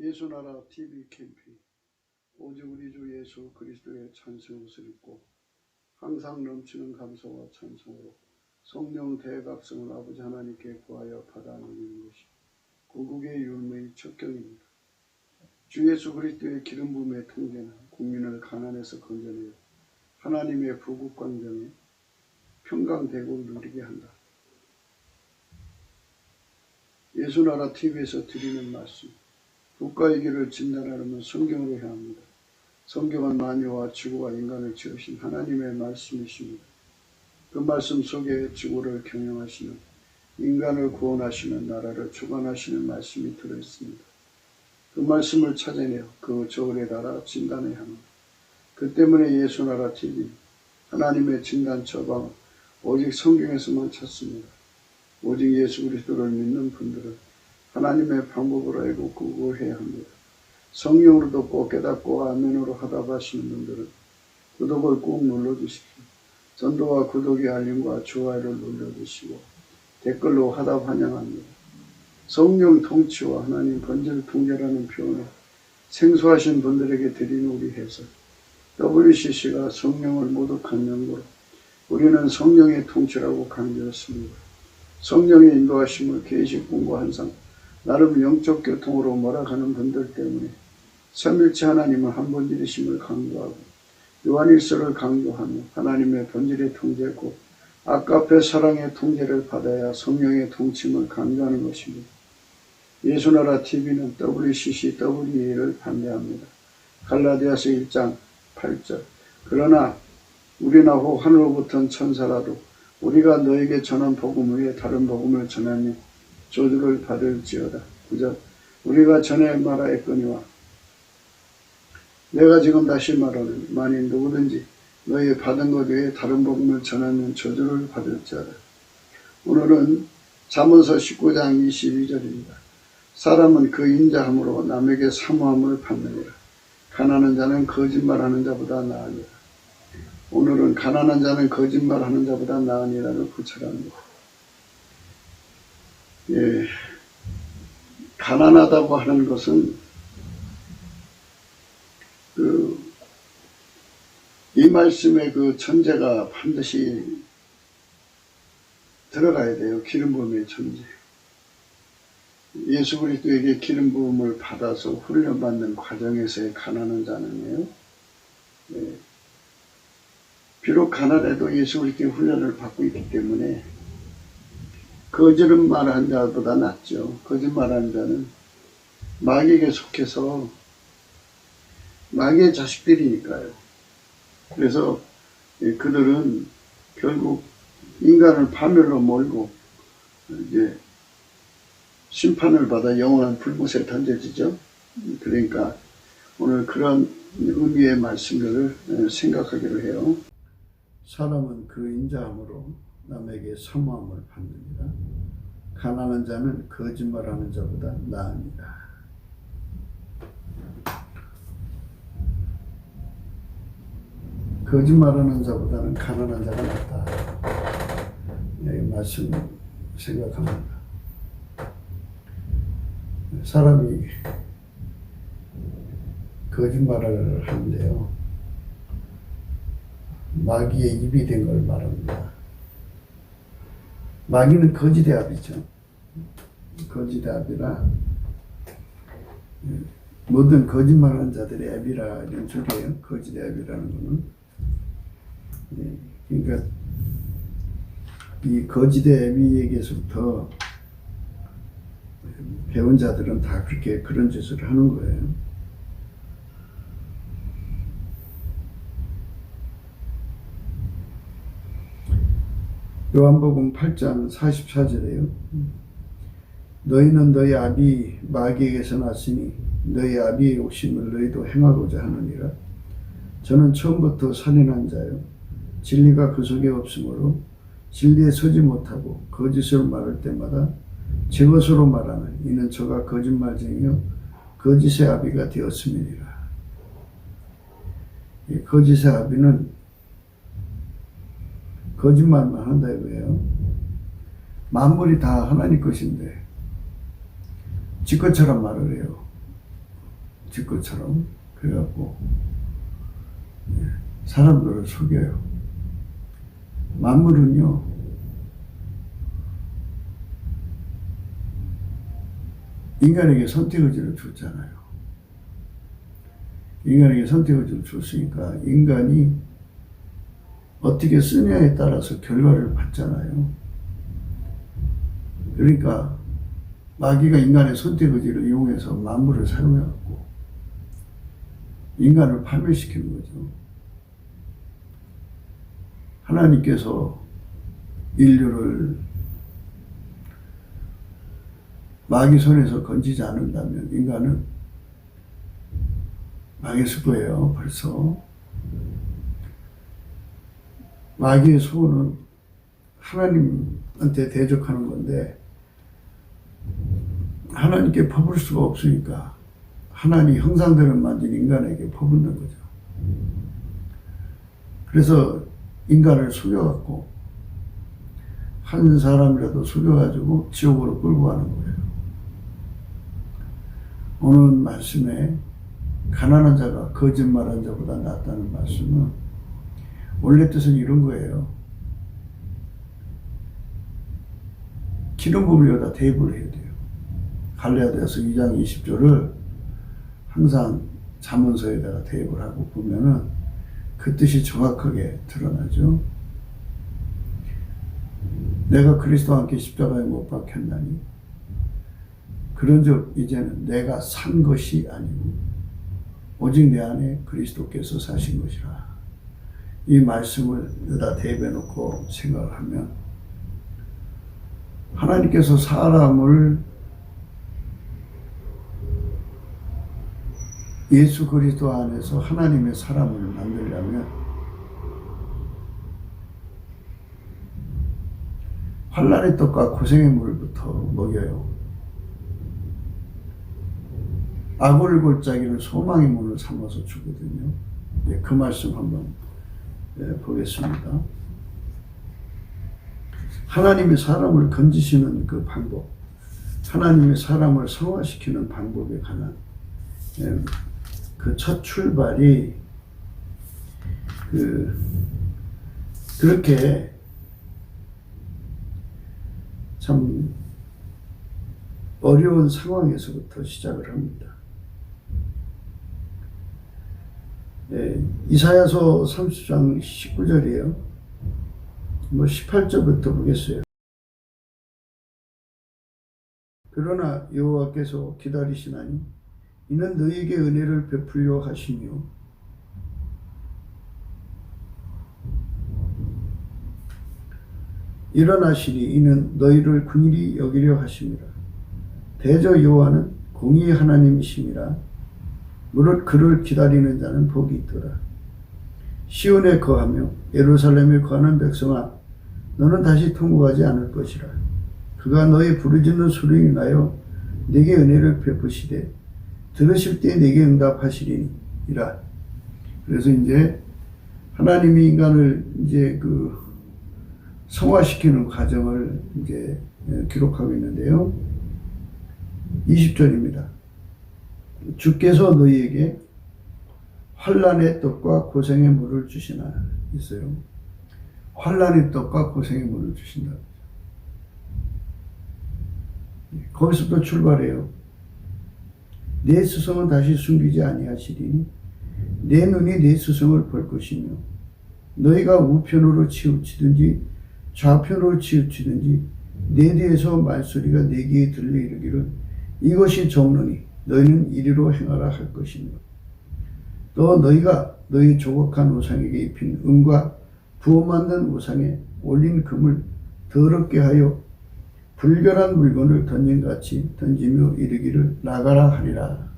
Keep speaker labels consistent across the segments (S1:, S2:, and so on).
S1: 예수나라 TV 캠핑. 오직 우리 주 예수 그리스도의 찬송 옷을 입고 항상 넘치는 감사와 찬송으로 성령 대각성을 아버지 하나님께 구하여 받아 누리는 것이 구국의 율무의 척경입니다. 주 예수 그리스도의 기름 부음의 통제는 국민을 가난에서 건져내어 하나님의 부국 광정에 평강대국을 누리게 한다. 예수나라 TV에서 드리는 말씀, 국가의 길을 진단하려면 성경으로 해야 합니다. 성경은 만유와 지구와 인간을 지으신 하나님의 말씀이십니다. 그 말씀 속에 지구를 경영하시는, 인간을 구원하시는, 나라를 주관하시는 말씀이 들어있습니다. 그 말씀을 찾아내어 그 저울에 달아 진단해야 합니다. 그 때문에 예수나라 TV, 하나님의 진단 처방은 오직 성경에서만 찾습니다. 오직 예수 그리스도를 믿는 분들은 하나님의 방법으로 알고 구구해야 합니다. 성령으로 듣고 깨닫고 아멘으로 하답하시는 분들은 구독을 꾹 눌러주십시오. 전도와 구독의 알림과 좋아요를 눌러주시고 댓글로 하답 환영합니다. 성령 통치와 하나님 번질 통제라는 표현을 생소하신 분들에게 드리는 우리 해설, WCC가 성령을 모독한 연구로 우리는 성령의 통치라고 강조했습니다. 성령의 인도하심을 계시 공부한상 나름 영적 교통으로 몰아가는 분들 때문에 삼일체 하나님은 한 본질이심을 강조하고 요한일서를 강조하며 하나님의 본질의 통제고 아까페 사랑의 통제를 받아야 성령의 통침을 강조하는 것입니다. 예수나라 TV는 WCC, WE를 반대합니다. 갈라디아서 1장 8절. 그러나 우리나 혹 하늘로부터 천사라도 우리가 너에게 전한 복음 외에 다른 복음을 전하며 저주를 받을지어다. 9절. 우리가 전에 말하였거니와 내가 지금 다시 말하는 만일 누구든지 너희 받은 것 외에 다른 복음을 전하면 저주를 받을지어다. 오늘은 잠언서 19장 22절입니다. 사람은 그 인자함으로 남에게 사모함을 받느니라. 가난한 자는 거짓말하는 자보다 나으니라. 오늘은 가난한 자는 거짓말하는 자보다 나으니라를 구체합니다. 예, 가난하다고 하는 것은 이 말씀에 그 천재가 반드시 들어가야 돼요. 기름 부음의 천재. 예수 그리스도에게 기름 부음을 받아서 훈련받는 과정에서의 가난한 자는요. 예, 비록 가난해도 예수 그리스도의 훈련을 받고 있기 때문에 거짓말하는 자보다 낫죠. 거짓말하는 자는 마귀에게 속해서 마귀의 자식들이니까요. 그래서 그들은 결국 인간을 파멸로 몰고 이제 심판을 받아 영원한 불못에 던져지죠. 그러니까 오늘 그런 의미의 말씀들을 생각하기로 해요. 사람은 그 인자함으로 남에게 사모함을 받느니라. 가난한 자는 거짓말하는 자보다 나으니라. 거짓말하는 자보다는 가난한 자가 낫다. 이 말씀 생각합니다. 사람이 거짓말을 하는데요. 마귀의 입이 된 걸 말합니다. 마귀는 거짓의 압이죠. 거짓의 압이라 모든 거짓말하는 자들의 앱이라 이런 소리예요. 거짓의 앱이라는 거는. 그러니까 이 거짓의 앱에게서부터 배운 자들은 다 그렇게 그런 짓을 하는 거예요. 요한복음 8장 44절에요. 너희는 너희 아비 마귀에게서 났으니 너희 아비의 욕심을 너희도 행하고자 하느니라. 저는 처음부터 살인한 자요. 진리가 그 속에 없으므로 진리에 서지 못하고 거짓으로 말할 때마다 제 것으로 말하는 이는 저가 거짓말쟁이요 거짓의 아비가 되었음이니라. 이 거짓의 아비는 거짓말만 한다 이거예요. 만물이 다 하나님 것인데 지 것처럼 말을 해요. 지 것처럼. 그래갖고 사람들을 속여요. 만물은요, 인간에게 선택의지를 줬잖아요. 인간에게 선택의지를 줬으니까 인간이 어떻게 쓰냐에 따라서 결과를 받잖아요. 그러니까 마귀가 인간의 선택의지를 이용해서 만물을 사용해갖고 인간을 파멸시키는 거죠. 하나님께서 인류를 마귀 손에서 건지지 않는다면 인간은 망했을 거예요. 벌써. 마귀의 소원은 하나님한테 대적하는 건데 하나님께 퍼부을 수가 없으니까 하나님 형상대로 만든 인간에게 퍼붓는 거죠. 그래서 인간을 속여갖고 한 사람이라도 속여가지고 지옥으로 끌고 가는 거예요. 오늘 말씀에 가난한 자가 거짓말한 자보다 낫다는 말씀은 원래 뜻은 이런 거예요. 기름 부음에다 대입을 해야 돼요. 갈라디아서 2장 20절을 항상 잠언서에다가 대입을 하고 보면은 그 뜻이 정확하게 드러나죠. 내가 그리스도와 함께 십자가에 못 박혔나니 그런즉 이제는 내가 산 것이 아니고 오직 내 안에 그리스도께서 사신 것이라. 이 말씀을 여기다 대입해 놓고 생각을 하면 하나님께서 사람을 예수 그리스도 안에서 하나님의 사람을 만들려면 환난의 떡과 고생의 물부터 먹여요. 아굴 골짜기를 소망의 문을 삼아서 주거든요. 그 말씀 한번 보겠습니다. 하나님이 사람을 건지시는 그 방법, 하나님이 사람을 성화시키는 방법에 관한 그 첫 출발이 그렇게 참 어려운 상황에서부터 시작을 합니다. 이사야서 30장 19절이에요. 18절부터 보겠어요. 그러나 여호와께서 기다리시나니 이는 너희에게 은혜를 베풀려 하시며 일어나시니 이는 너희를 긍휼히 여기려 하심이라. 대저 여호와는 공의의 하나님이심이라. 무릇 그를 기다리는 자는 복이 있더라. 시온에 거하며 예루살렘에 거하는 백성아, 너는 다시 통곡하지 않을 것이라. 그가 너의 부르짖는 소리를 인하여 네게 은혜를 베푸시되 들으실 때 네게 응답하시리니라. 그래서 이제 하나님이 인간을 이제 성화시키는 과정을 이제 기록하고 있는데요. 20절입니다. 주께서 너희에게 환난의 떡과 고생의 물을 주시나 있어요. 환난의 떡과 고생의 물을 주신다. 거기서부터 출발해요. 내 스승은 다시 숨기지 아니하시리니 내 눈이 내 스승을 볼 것이며 너희가 우편으로 치우치든지 좌편으로 치우치든지 내 뒤에서 말소리가 내 귀에 들려 이르기를 이것이 정론이 너희는 이리로 행하라 할 것이며 또 너희가 너희 조각한 우상에게 입힌 은과 부어 만든 우상에 올린 금을 더럽게 하여 불결한 물건을 던진같이 던지며 이르기를 나가라 하리라.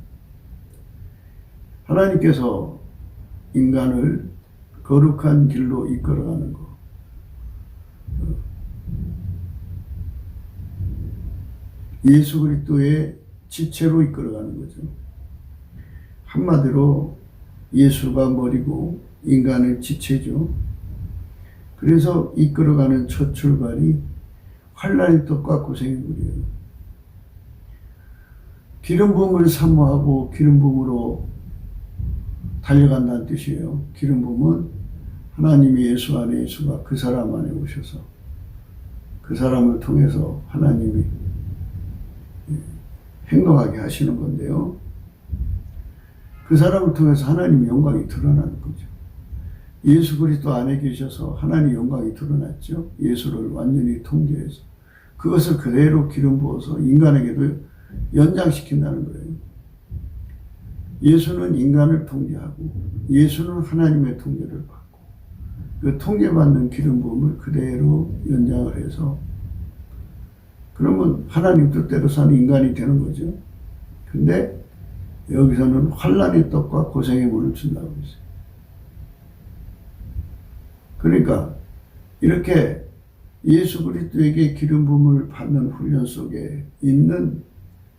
S1: 하나님께서 인간을 거룩한 길로 이끌어가는 것, 예수 그리스도의 지체로 이끌어가는 거죠. 한마디로 예수가 머리고 인간의 지체죠. 그래서 이끌어가는 첫 출발이 환난의 떡과 고생의 물이에요. 기름 부음을 사모하고 기름 부음으로 달려간다는 뜻이에요. 기름 부음은 하나님이 예수 안에, 예수가 그 사람 안에 오셔서 그 사람을 통해서 하나님이 행동하게 하시는 건데요. 그 사람을 통해서 하나님의 영광이 드러나는 거죠. 예수 그리스도 안에 계셔서 하나님의 영광이 드러났죠. 예수를 완전히 통제해서 그것을 그대로 기름 부어서 인간에게도 연장시킨다는 거예요. 예수는 인간을 통제하고 예수는 하나님의 통제를 받고 그 통제받는 기름 부음을 그대로 연장을 해서 그러면 하나님 뜻대로 사는 인간이 되는 거죠. 근데 여기서는 환난의 떡과 고생의 물을 준다고 했어요. 그러니까 이렇게 예수 그리스도에게 기름 부음을 받는 훈련 속에 있는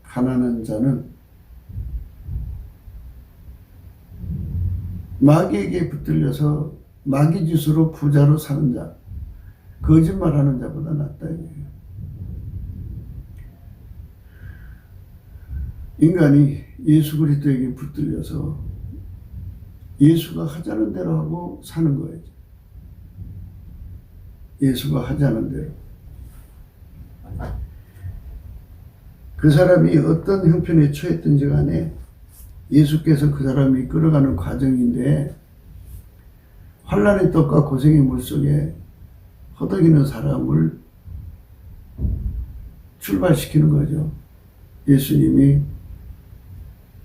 S1: 가난한 자는 마귀에게 붙들려서 마귀 짓으로 부자로 사는 자, 거짓말하는 자보다 낫다 이거예요. 인간이 예수 그리스도에게 붙들려서 예수가 하자는 대로 하고 사는 거예요. 예수가 하자는 대로. 그 사람이 어떤 형편에 처했든지 간에 예수께서 그 사람이 이끌어가는 과정인데 환난의 떡과 고생의 물 속에 허덕이는 사람을 출발시키는 거죠. 예수님이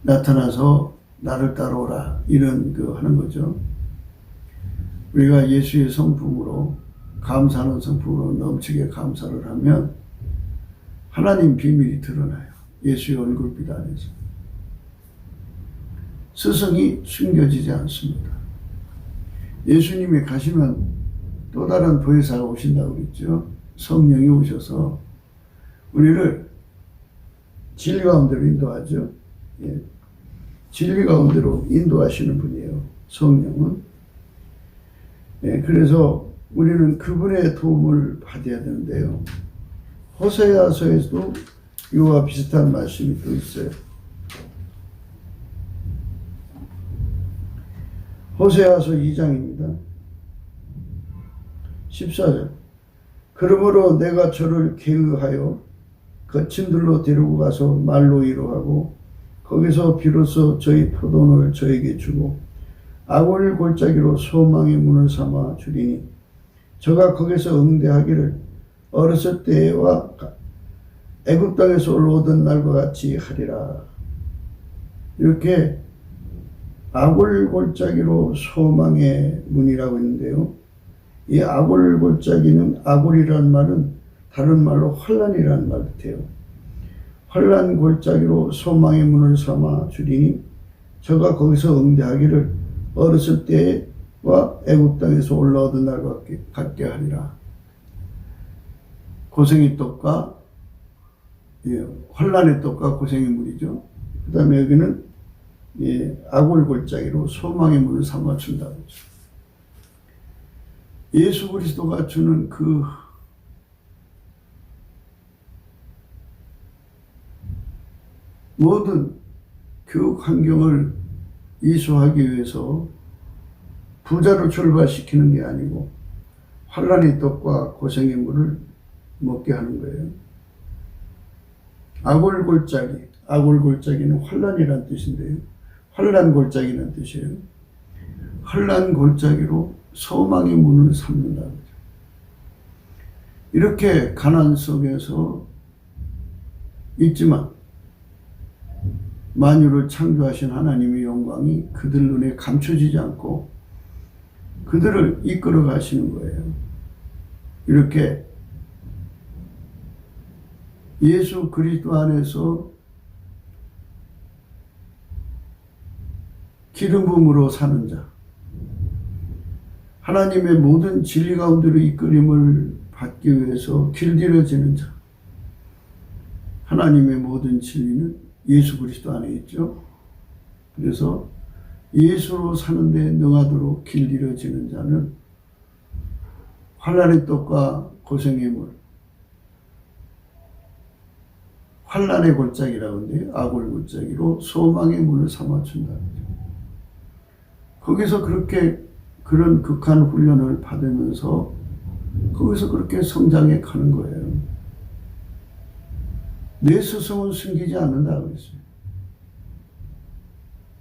S1: 나타나서 나를 따라오라 이런 하는 거죠. 우리가 예수의 성품으로 감사하는 성품으로 넘치게 감사를 하면 하나님 비밀이 드러나요. 예수의 얼굴빛 안에서. 스승이 숨겨지지 않습니다. 예수님이 가시면 또 다른 보혜사가 오신다고 그랬죠. 성령이 오셔서 우리를 진리 가운데로 인도하죠. 예. 진리 가운데로 인도하시는 분이에요. 성령은. 예. 그래서 우리는 그분의 도움을 받아야 되는데요. 호세아서에서도 이와 비슷한 말씀이 또 있어요. 호세아서 2장입니다. 14절. 그러므로 내가 저를 계의하여 거친 들로 데리고 가서 말로 위로하고 거기서 비로소 저희 포도원을 저에게 주고 아골 골짜기로 소망의 문을 삼아 주리니 저가 거기서 응대하기를 어렸을 때와 애굽 땅에서 올라오던 날과 같이 하리라. 이렇게 아골 골짜기로 소망의 문이라고 있는데요. 이 아골 골짜기는 아골이라는 말은 다른 말로 환난이라는 말 같아요. 환난 골짜기로 소망의 문을 삼아 주리니 저가 거기서 응대하기를 어렸을 때와 애굽 땅에서 올라오던 날과 같게 하리라. 고생의 떡과 환난의 떡과 고생의 물이죠. 그 다음에 여기는 아골 골짜기로 소망의 문을 삼아 준다고 했죠. 예수 그리스도가 주는 그 모든 교육 환경을 이수하기 위해서 부자로 출발시키는 게 아니고 환난의 떡과 고생의 물을 먹게 하는 거예요. 아골 골짜기, 아골 골짜기는 환난이란 뜻인데요. 환난 골짜기란 뜻이에요. 환난 골짜기로 소망의 문을 삼는다. 이렇게 가난 속에서 있지만 만유를 창조하신 하나님의 영광이 그들 눈에 감춰지지 않고 그들을 이끌어 가시는 거예요. 이렇게 예수 그리스도 안에서 기름 부음으로 사는 자, 하나님의 모든 진리 가운데로 이끌림을 받기 위해서 길들여지는 자, 하나님의 모든 진리는 예수 그리스도 안에 있죠. 그래서 예수로 사는데 능하도록 길들여지는 자는 환난의 떡과 고생의 물, 환난의 골짜기라고 하는데 아골 골짜기로 소망의 문을 삼아준다. 거기서 그렇게 그런 극한 훈련을 받으면서 거기서 그렇게 성장해 가는 거예요. 내 스승은 숨기지 않는다 그랬어요.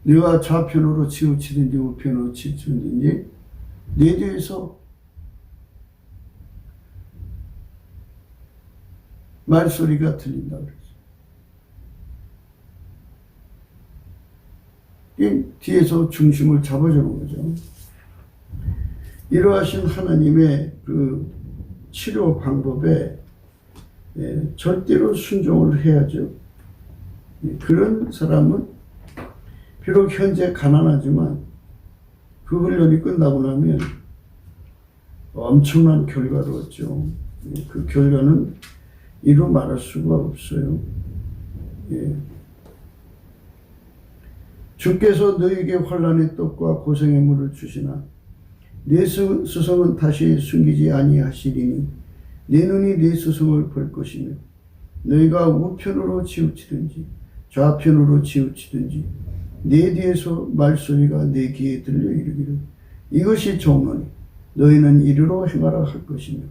S1: 내가 좌편으로 치우치든지 우편으로 치우치든지 내 뒤에서 말소리가 들린다 그랬어요. 뒤에서 중심을 잡아주는 거죠. 이러하신 하나님의 그 치료 방법에 절대로 순종을 해야죠. 그런 사람은 비록 현재 가난하지만 그 훈련이 끝나고 나면 엄청난 결과를 얻죠. 그 결과는 이루 말할 수가 없어요. 주께서 너에게 환난의 떡과 고생의 물을 주시나 내 스승은 다시 숨기지 아니하시리니 내 눈이 내 스승을 볼 것이며 너희가 우편으로 치우치든지 좌편으로 치우치든지 내 뒤에서 말소리가 내 귀에 들려 이르기를 이것이 좋으니 너희는 이리로 행하라 할 것이며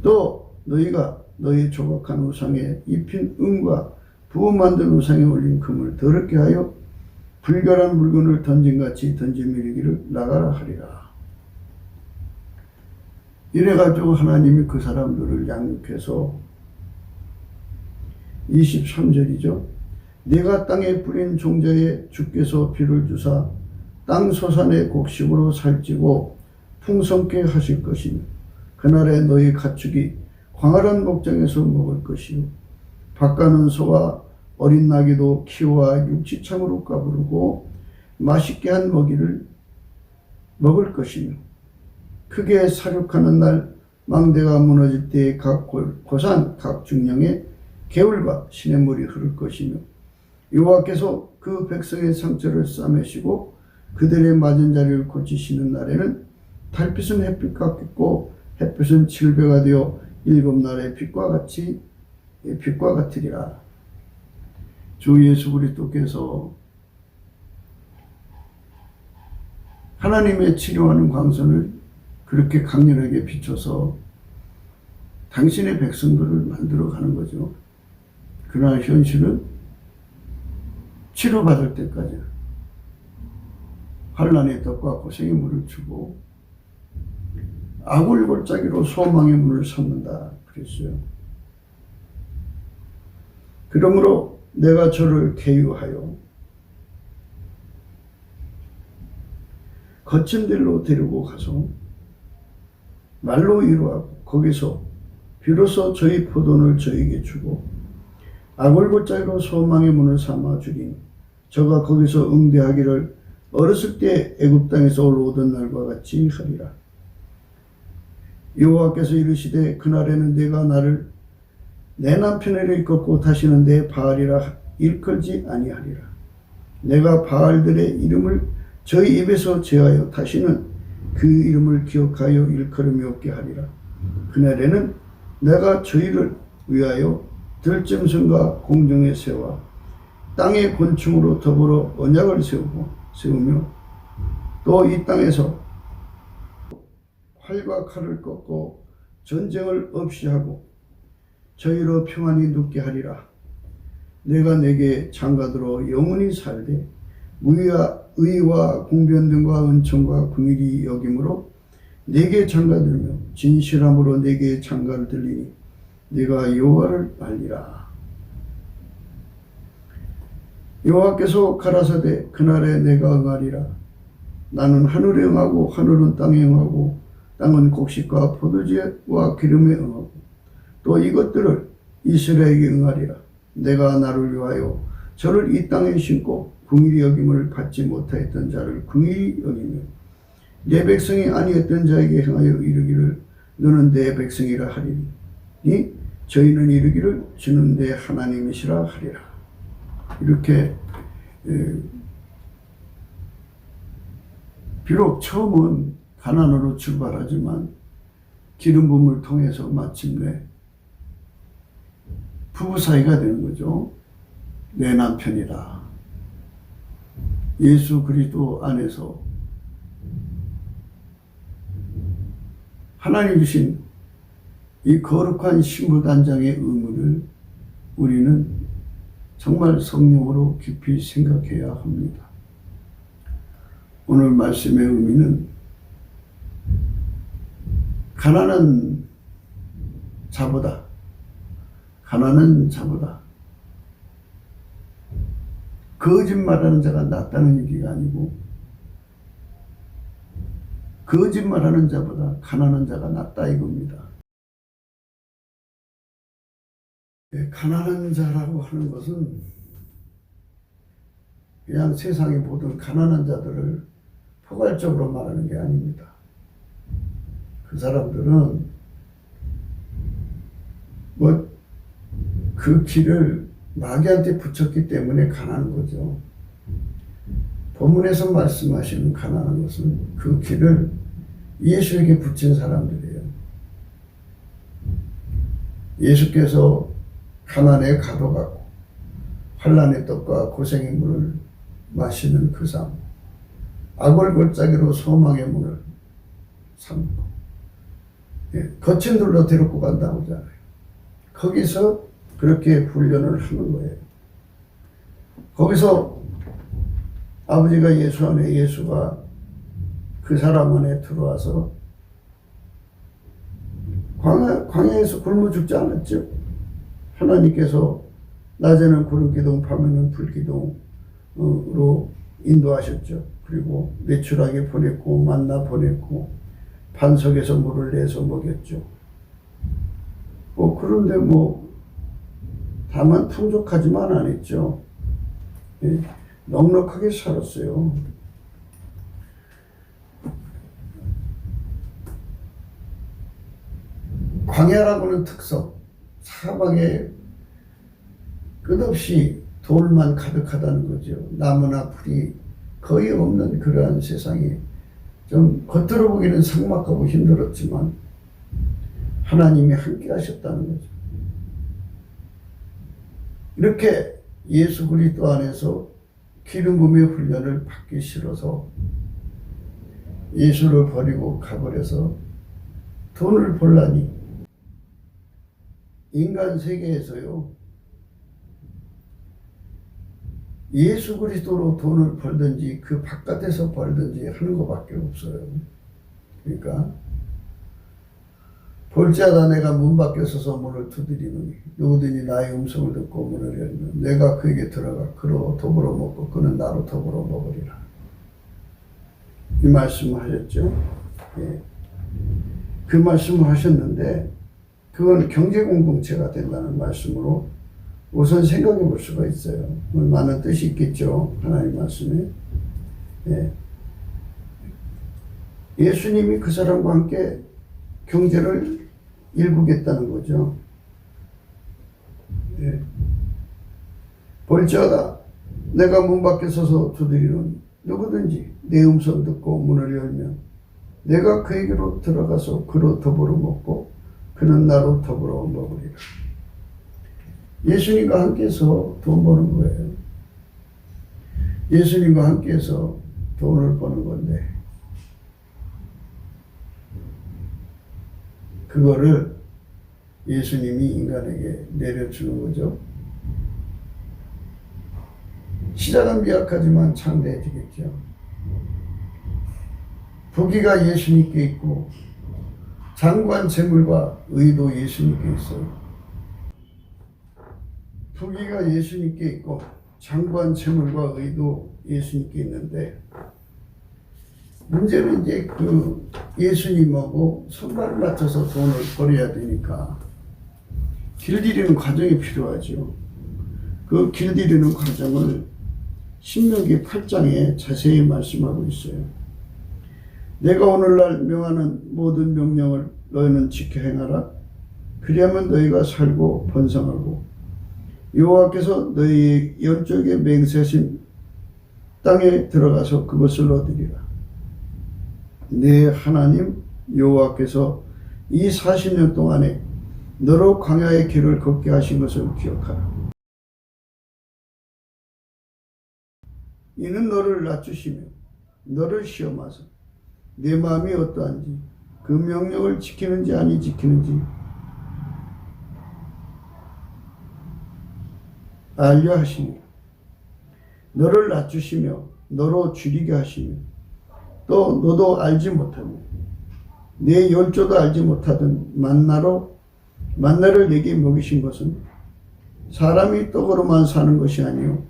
S1: 또 너희가 너희 조각한 우상에 입힌 은과 부어 만든 우상에 올린 금을 더럽게 하여 불결한 물건을 던짐같이 던짐 이르기를 나가라 하리라. 이래가지고 하나님이 그 사람들을 양육해서 23절이죠. 내가 땅에 뿌린 종자에 주께서 비를 주사 땅 소산의 곡식으로 살찌고 풍성케 하실 것이며 그날에 너희 가축이 광활한 목장에서 먹을 것이요 밭가는 소와 어린 나귀도 키와 육지참으로 까부르고 맛있게 한 먹이를 먹을 것이며 크게 사륙하는 날 망대가 무너질 때에 각 고산 각 중령에 개울과 시냇물이 흐를 것이며 여호와께서 그 백성의 상처를 싸매시고 그들의 맞은 자리를 고치시는 날에는 달빛은 햇빛 같겠고 햇빛은 칠배가 되어 일곱 날의 빛과 같으리라. 주 예수 그리스도께서 하나님의 치료하는 광선을 그렇게 강렬하게 비춰서 당신의 백성들을 만들어가는 거죠. 그러나 현실은 치료받을 때까지 환난의 떡과 고생의 물을 주고 아굴 골짜기로 소망의 문을 삼는다 그랬어요. 그러므로 내가 저를 계유하여 거친 데로 데리고 가서 말로 이루하고 거기서 비로소 저희 포도를 저에게 주고 아굴 골짜기로 소망의 문을 삼아 주리니 저가 거기서 응대하기를 어렸을 때 애굽 땅에서 올라오던 날과 같이 하리라. 여호와께서 이르시되 그날에는 내가 나를 내 남편에게 일컫고 다시는 내 바알이라 일컬지 아니하리라. 내가 바알들의 이름을 저희 입에서 제하여 다시는 그 이름을 기억하여 일컬음이 없게 하리라. 그날에는 내가 저희를 위하여 들짐승과 공중의 새와 땅의 곤충으로 더불어 언약을 세우며 또 이 땅에서 활과 칼을 꺾고 전쟁을 없이 하고 저희로 평안히 눕게 하리라. 내가 내게 장가들어 영원히 살되 의와 공변 등과 은총과 긍휼이 여김으로 내게 장가들며 진실함으로 내게 장가를 들리니 내가 여호와를 알리라. 여호와께서 가라사대 그날에 내가 응하리라. 나는 하늘에 응하고 하늘은 땅에 응하고 땅은 곡식과 포도주와 기름에 응하고 또 이것들을 이스라엘에게 응하리라. 내가 나를 위하여 저를 이 땅에 심고 긍휼히 여김을 받지 못하였던 자를 긍휼히 여기며 내 백성이 아니었던 자에게 행하여 이르기를 너는 내 백성이라 하리니 저희는 이르기를 주는 내 하나님이시라 하리라. 이렇게 비록 처음은 가난으로 출발하지만 기름 부음을 통해서 마침내 부부 사이가 되는 거죠. 내 남편이다. 예수 그리스도 안에서 하나님 주신 이 거룩한 신부단장의 의무를 우리는 정말 성령으로 깊이 생각해야 합니다. 오늘 말씀의 의미는 가난한 자보다 거짓말하는 자가 낫다는 얘기가 아니고 거짓말하는 자보다 가난한 자가 낫다 이겁니다. 가난한 자라고 하는 것은 그냥 세상의 모든 가난한 자들을 포괄적으로 말하는 게 아닙니다. 그 사람들은 그 길을 마귀한테 붙였기 때문에 가난한 거죠. 본문에서 말씀하시는 가난한 것은 그 길을 예수에게 붙인 사람들이에요. 예수께서 가난에 가둬갖고 환난의 떡과 고생의 물을 마시는 그 삶, 악을 골짜기로 소망의 문을 삼고 거친 돌로 데리고 간다고 하잖아요. 거기서 그렇게 훈련을 하는 거예요. 거기서 아버지가 예수 안에, 예수가 그 사람 안에 들어와서 광야에서 굶어 죽지 않았죠. 하나님께서 낮에는 구름기둥, 밤에는 불기둥으로 인도하셨죠. 그리고 메추라기 보냈고 만나 보냈고 반석에서 물을 내서 먹였죠. 그런데 다만 풍족하지만 않았죠. 넉넉하게 살았어요. 광야라고는 특성, 사방에 끝없이 돌만 가득하다는 거죠. 나무나 풀이 거의 없는 그러한 세상이 좀 겉으로 보기는 삭막하고 힘들었지만 하나님이 함께 하셨다는 거죠. 이렇게 예수 그리스도 안에서 기름 부음의 훈련을 받기 싫어서 예수를 버리고 가버려서 돈을 벌라니 인간 세계에서요, 예수 그리스도로 돈을 벌든지 그 바깥에서 벌든지 하는 것밖에 없어요. 그러니까 볼지어다 내가 문 밖에 서서 문을 두드리노니 누구든지 나의 음성을 듣고 문을 열면 내가 그에게 들어가 그로 더불어 먹고 그는 나로 더불어 먹으리라. 이 말씀을 하셨죠. 예. 그 말씀을 하셨는데 그건 경제공동체가 된다는 말씀으로 우선 생각해 볼 수가 있어요. 많은 뜻이 있겠죠. 하나님 말씀에. 예. 예수님이 그 사람과 함께 경제를 일구겠다는 거죠. 예. 볼지어다 내가 문 밖에 서서 두드리는 누구든지 내 음성 듣고 문을 열면 내가 그에게로 들어가서 그로 더불어 먹고 그는 나로 더불어 먹으리라. 예수님과 함께해서 돈 버는 거예요. 예수님과 함께해서 돈을 버는 건데 그거를 예수님이 인간에게 내려주는 거죠. 시작은 미약하지만 창대해지겠죠. 부귀가 예수님께 있고 장관 재물과 의도 예수님께 있어요. 부귀가 예수님께 있고 장관 재물과 의도 예수님께 있는데 문제는 이제 그 예수님하고 손발을 맞춰서 돈을 벌어야 되니까 길들이는 과정이 필요하죠. 그 길들이는 과정을 신명기 8장에 자세히 말씀하고 있어요. 내가 오늘날 명하는 모든 명령을 너희는 지켜 행하라. 그리하면 너희가 살고 번성하고 여호와께서 너희 열조에게 맹세하신 땅에 들어가서 그것을 얻으리라. 내 하나님 여호와께서 이 40년 동안에 너로 광야의 길을 걷게 하신 것을 기억하라. 이는 너를 낮추시며 너를 시험하사 내 마음이 어떠한지 그 명령을 지키는지 아니 지키는지 알려 하시니 너를 낮추시며 너로 줄이게 하시며 또 너도 알지 못하며 내 열조도 알지 못하던 만나를 내게 먹이신 것은 사람이 떡으로만 사는 것이 아니요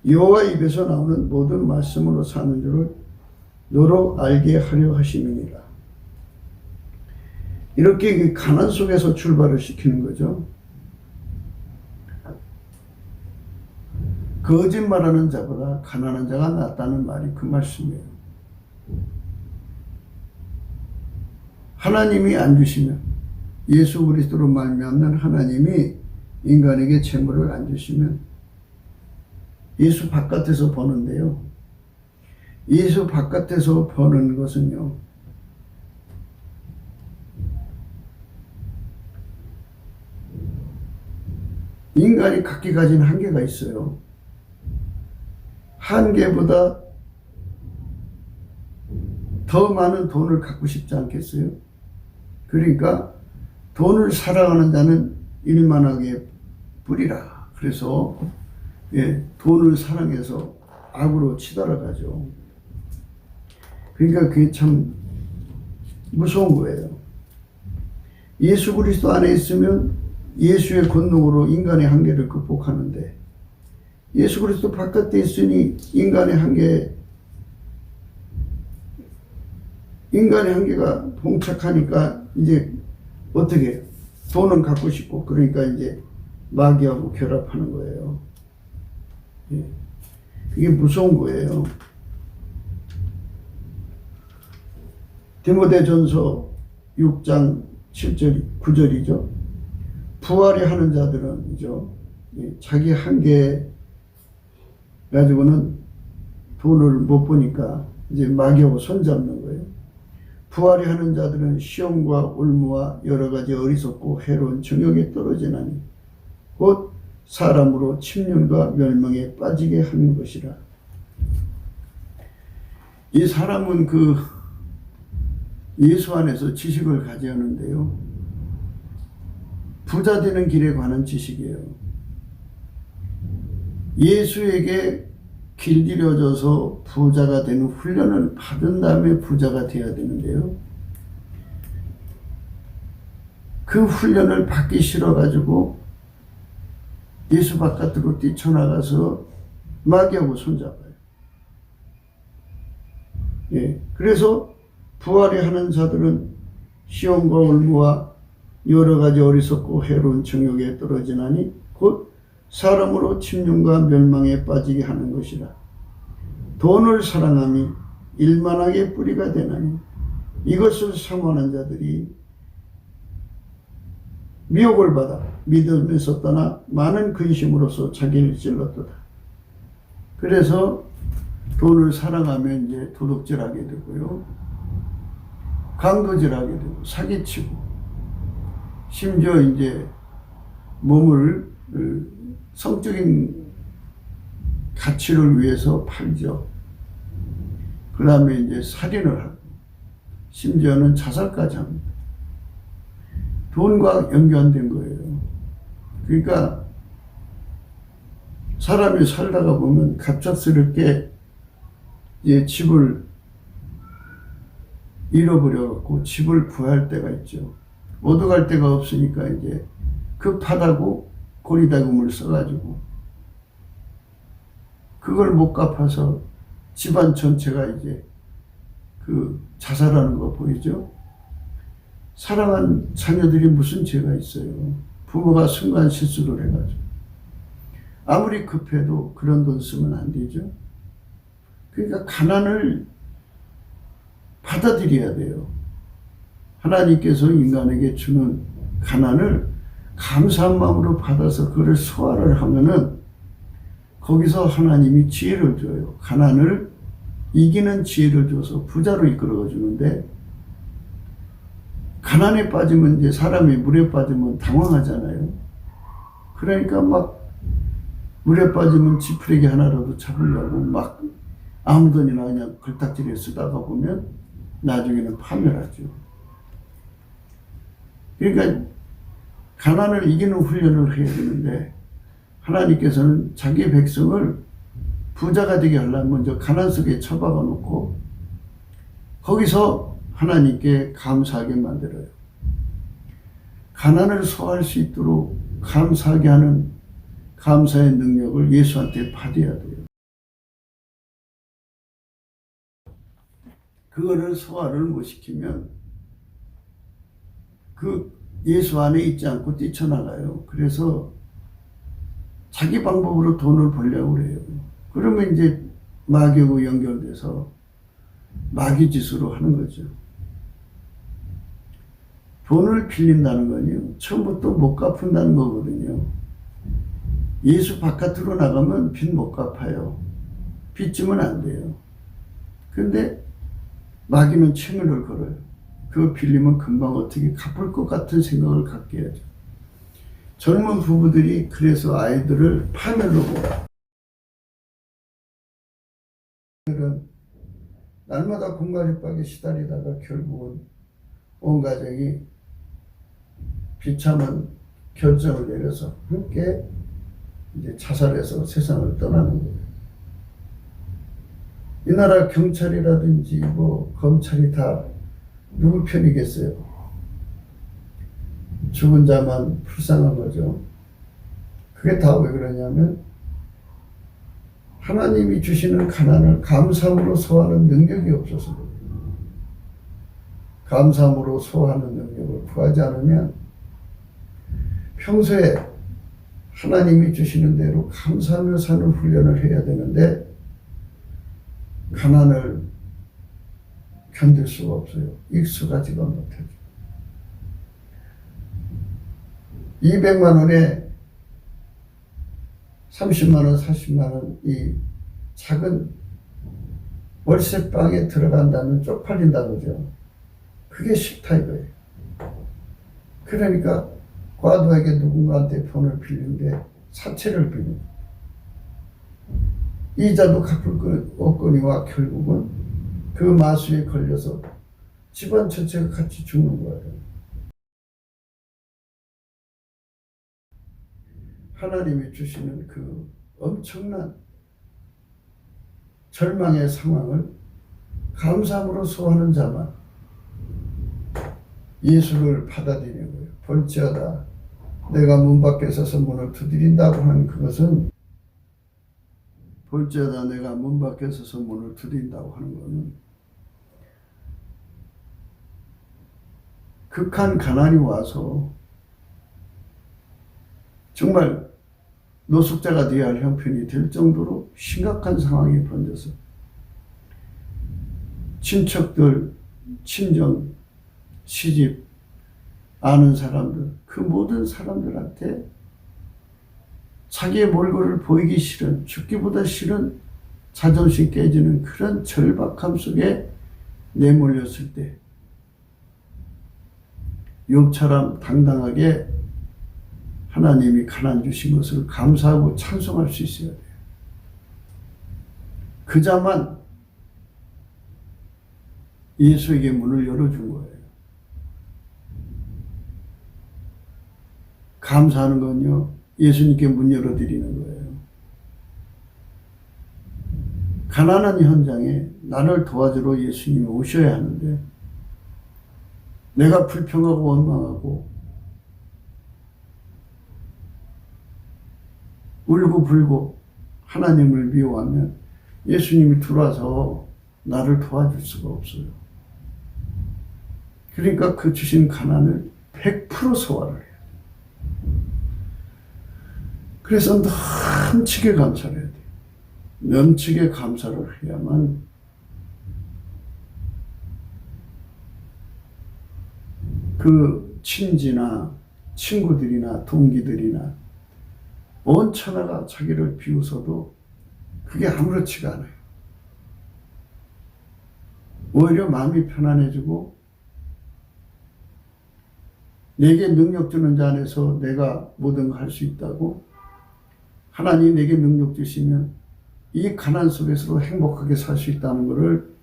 S1: 여호와 입에서 나오는 모든 말씀으로 사는 줄을 너로 알게 하려 하심이니라. 이렇게 가난 속에서 출발을 시키는 거죠. 거짓말하는 자보다 가난한 자가 낫다는 말이 그 말씀이에요. 하나님이 안 주시면, 예수 그리스도로 말미암는 하나님이 인간에게 재물을 안 주시면 예수 바깥에서 버는데요. 예수 바깥에서 버는 것은요, 인간이 각기 가진 한계가 있어요. 한계보다 더 많은 돈을 갖고 싶지 않겠어요? 그러니까 돈을 사랑하는 자는 일만하게 뿌리라. 그래서 돈을 사랑해서 악으로 치달아가죠. 그러니까 그게 참 무서운 거예요. 예수 그리스도 안에 있으면 예수의 권능으로 인간의 한계를 극복하는데, 예수 그리스도 바깥에 있으니 인간의 한계가 봉착하니까 이제 어떻게 해요? 돈은 갖고 싶고, 그러니까 이제 마귀하고 결합하는 거예요. 그게 무서운 거예요. 디모데전서 6장 7절 9절이죠. 부활이 하는 자들은죠, 자기 한계 가지고는 돈을 못 버니까 이제 마귀하고 손잡는 거예요. 부활이 하는 자들은 시험과 올무와 여러 가지 어리석고 해로운 정욕에 떨어지나니 곧 사람으로 침륜과 멸망에 빠지게 하는 것이라. 이 사람은 그 예수 안에서 지식을 가져야 하는데요, 부자 되는 길에 관한 지식이에요. 예수에게 길들여져서 부자가 되는 훈련을 받은 다음에 부자가 되어야 되는데요, 그 훈련을 받기 싫어가지고 예수 바깥으로 뛰쳐나가서 마귀하고 손잡아요. 그래서 부활이 하는 자들은 시험과 올무와 여러 가지 어리석고 해로운 정욕에 떨어지나니 곧 사람으로 침륜과 멸망에 빠지게 하는 것이라. 돈을 사랑함이 일만하게 뿌리가 되나니 이것을 사모하는 자들이 미혹을 받아 믿음에서 떠나 많은 근심으로서 자기를 찔렀도다. 그래서 돈을 사랑하면 이제 도둑질하게 되고요, 강도질하게 되고 사기치고, 심지어 이제 몸을 성적인 가치를 위해서 팔죠. 그 다음에 이제 살인을 하고, 심지어는 자살까지 합니다. 돈과 연관된 거예요. 그러니까 사람이 살다가 보면 갑작스럽게 이제 집을 잃어버려갖고 집을 구할 때가 있죠. 얻어갈 데가 없으니까 이제 급하다고 고리다금을 써가지고 그걸 못 갚아서 집안 전체가 이제 그 자살하는 거 보이죠? 사랑한 자녀들이 무슨 죄가 있어요? 부모가 순간 실수를 해가지고. 아무리 급해도 그런 돈 쓰면 안 되죠. 그러니까 가난을 받아들여야 돼요. 하나님께서 인간에게 주는 가난을 감사한 마음으로 받아서 그를 소화를 하면은 거기서 하나님이 지혜를 줘요. 가난을 이기는 지혜를 줘서 부자로 이끌어 주는데, 가난에 빠지면 이제 사람이 물에 빠지면 당황하잖아요. 그러니까 막 물에 빠지면 지푸레기 하나라도 잡으려고 막 아무 돈이나 그냥 걸딱지를 쓰다가 보면 나중에는 파멸하죠. 그러니까 가난을 이기는 훈련을 해야 되는데 하나님께서는 자기 백성을 부자가 되게 하려면 먼저 가난 속에 처박아 놓고 거기서 하나님께 감사하게 만들어요. 가난을 소화할 수 있도록 감사하게 하는 감사의 능력을 예수한테 받아야 돼요. 그거를 소화를 못 시키면 그 예수 안에 있지 않고 뛰쳐나가요. 그래서 자기 방법으로 돈을 벌려고 그래요. 그러면 이제 마귀하고 연결돼서 마귀짓으로 하는 거죠. 돈을 빌린다는 건요, 처음부터 못 갚는다는 거거든요. 예수 바깥으로 나가면 빚 못 갚아요. 빚 지면 안 돼요. 근데 마귀는 채무를 걸어요. 그거 빌리면 금방 어떻게 갚을 것 같은 생각을 갖게 하죠. 젊은 부부들이 그래서 아이들을 파멸로 보라. 날마다 공갈협박에 시달리다가 결국은 온 가족이 비참한 결정을 내려서 함께 이제 자살해서 세상을 떠나는 거예요. 이 나라 경찰이라든지 뭐 검찰이 다 누구 편이겠어요? 죽은 자만 불쌍한 거죠. 그게 다 왜 그러냐면 하나님이 주시는 가난을 감사함으로 소화하는 능력이 없어서 그래요. 감사함으로 소화하는 능력을 구하지 않으면 평소에 하나님이 주시는 대로 감사하며 사는 훈련을 해야 되는데 가난을 견딜 수가 없어요. 익숙하지가 못하죠. 200만 원에 30만 원, 40만 원 이 작은 월세방에 들어간다면 쪽팔린다 그러죠. 그게 싫다 이거예요. 그러니까 과도하게 누군가한테 돈을 빌리는데 사채를 빌리고 이자도 갚을 것 없거니와 결국은 그 마수에 걸려서 집안 전체가 같이 죽는 거예요. 하나님이 주시는 그 엄청난 절망의 상황을 감사함으로 소화하는 자만 예수를 받아들이는 거예요. 볼지어다 내가 문 밖에 서서 문을 두드린다고 하는 그것은 볼지어다 내가 문 밖에 서서 문을 두드린다고 하는 것은 극한 가난이 와서 정말 노숙자가 되어야 할 형편이 될 정도로 심각한 상황이 번져서 친척들, 친정, 시집, 아는 사람들, 그 모든 사람들한테 자기의 몰골을 보이기 싫은, 죽기보다 싫은 자존심 깨지는 그런 절박함 속에 내몰렸을 때 욥처럼 당당하게 하나님이 가난 주신 것을 감사하고 찬송할 수 있어야 돼요. 그 자만 예수에게 문을 열어준 거예요. 감사하는 건요, 예수님께 문 열어드리는 거예요. 가난한 현장에 나를 도와주러 예수님이 오셔야 하는데 내가 불평하고 원망하고 울고불고 하나님을 미워하면 예수님이 들어와서 나를 도와줄 수가 없어요. 그러니까 그 주신 가난을 100% 소화를 해요. 그래서 넘치게 감사를 해야 돼요. 넘치게 감사를 해야만 그 친지나 친구들이나 동기들이나 온 천하가 자기를 비웃어도 그게 아무렇지가 않아요. 오히려 마음이 편안해지고 내게 능력 주는 자 안에서 내가 모든 걸 할 수 있다고. 하나님이 내게 능력 주시면 이 가난 속에서도 행복하게 살 수 있다는 것을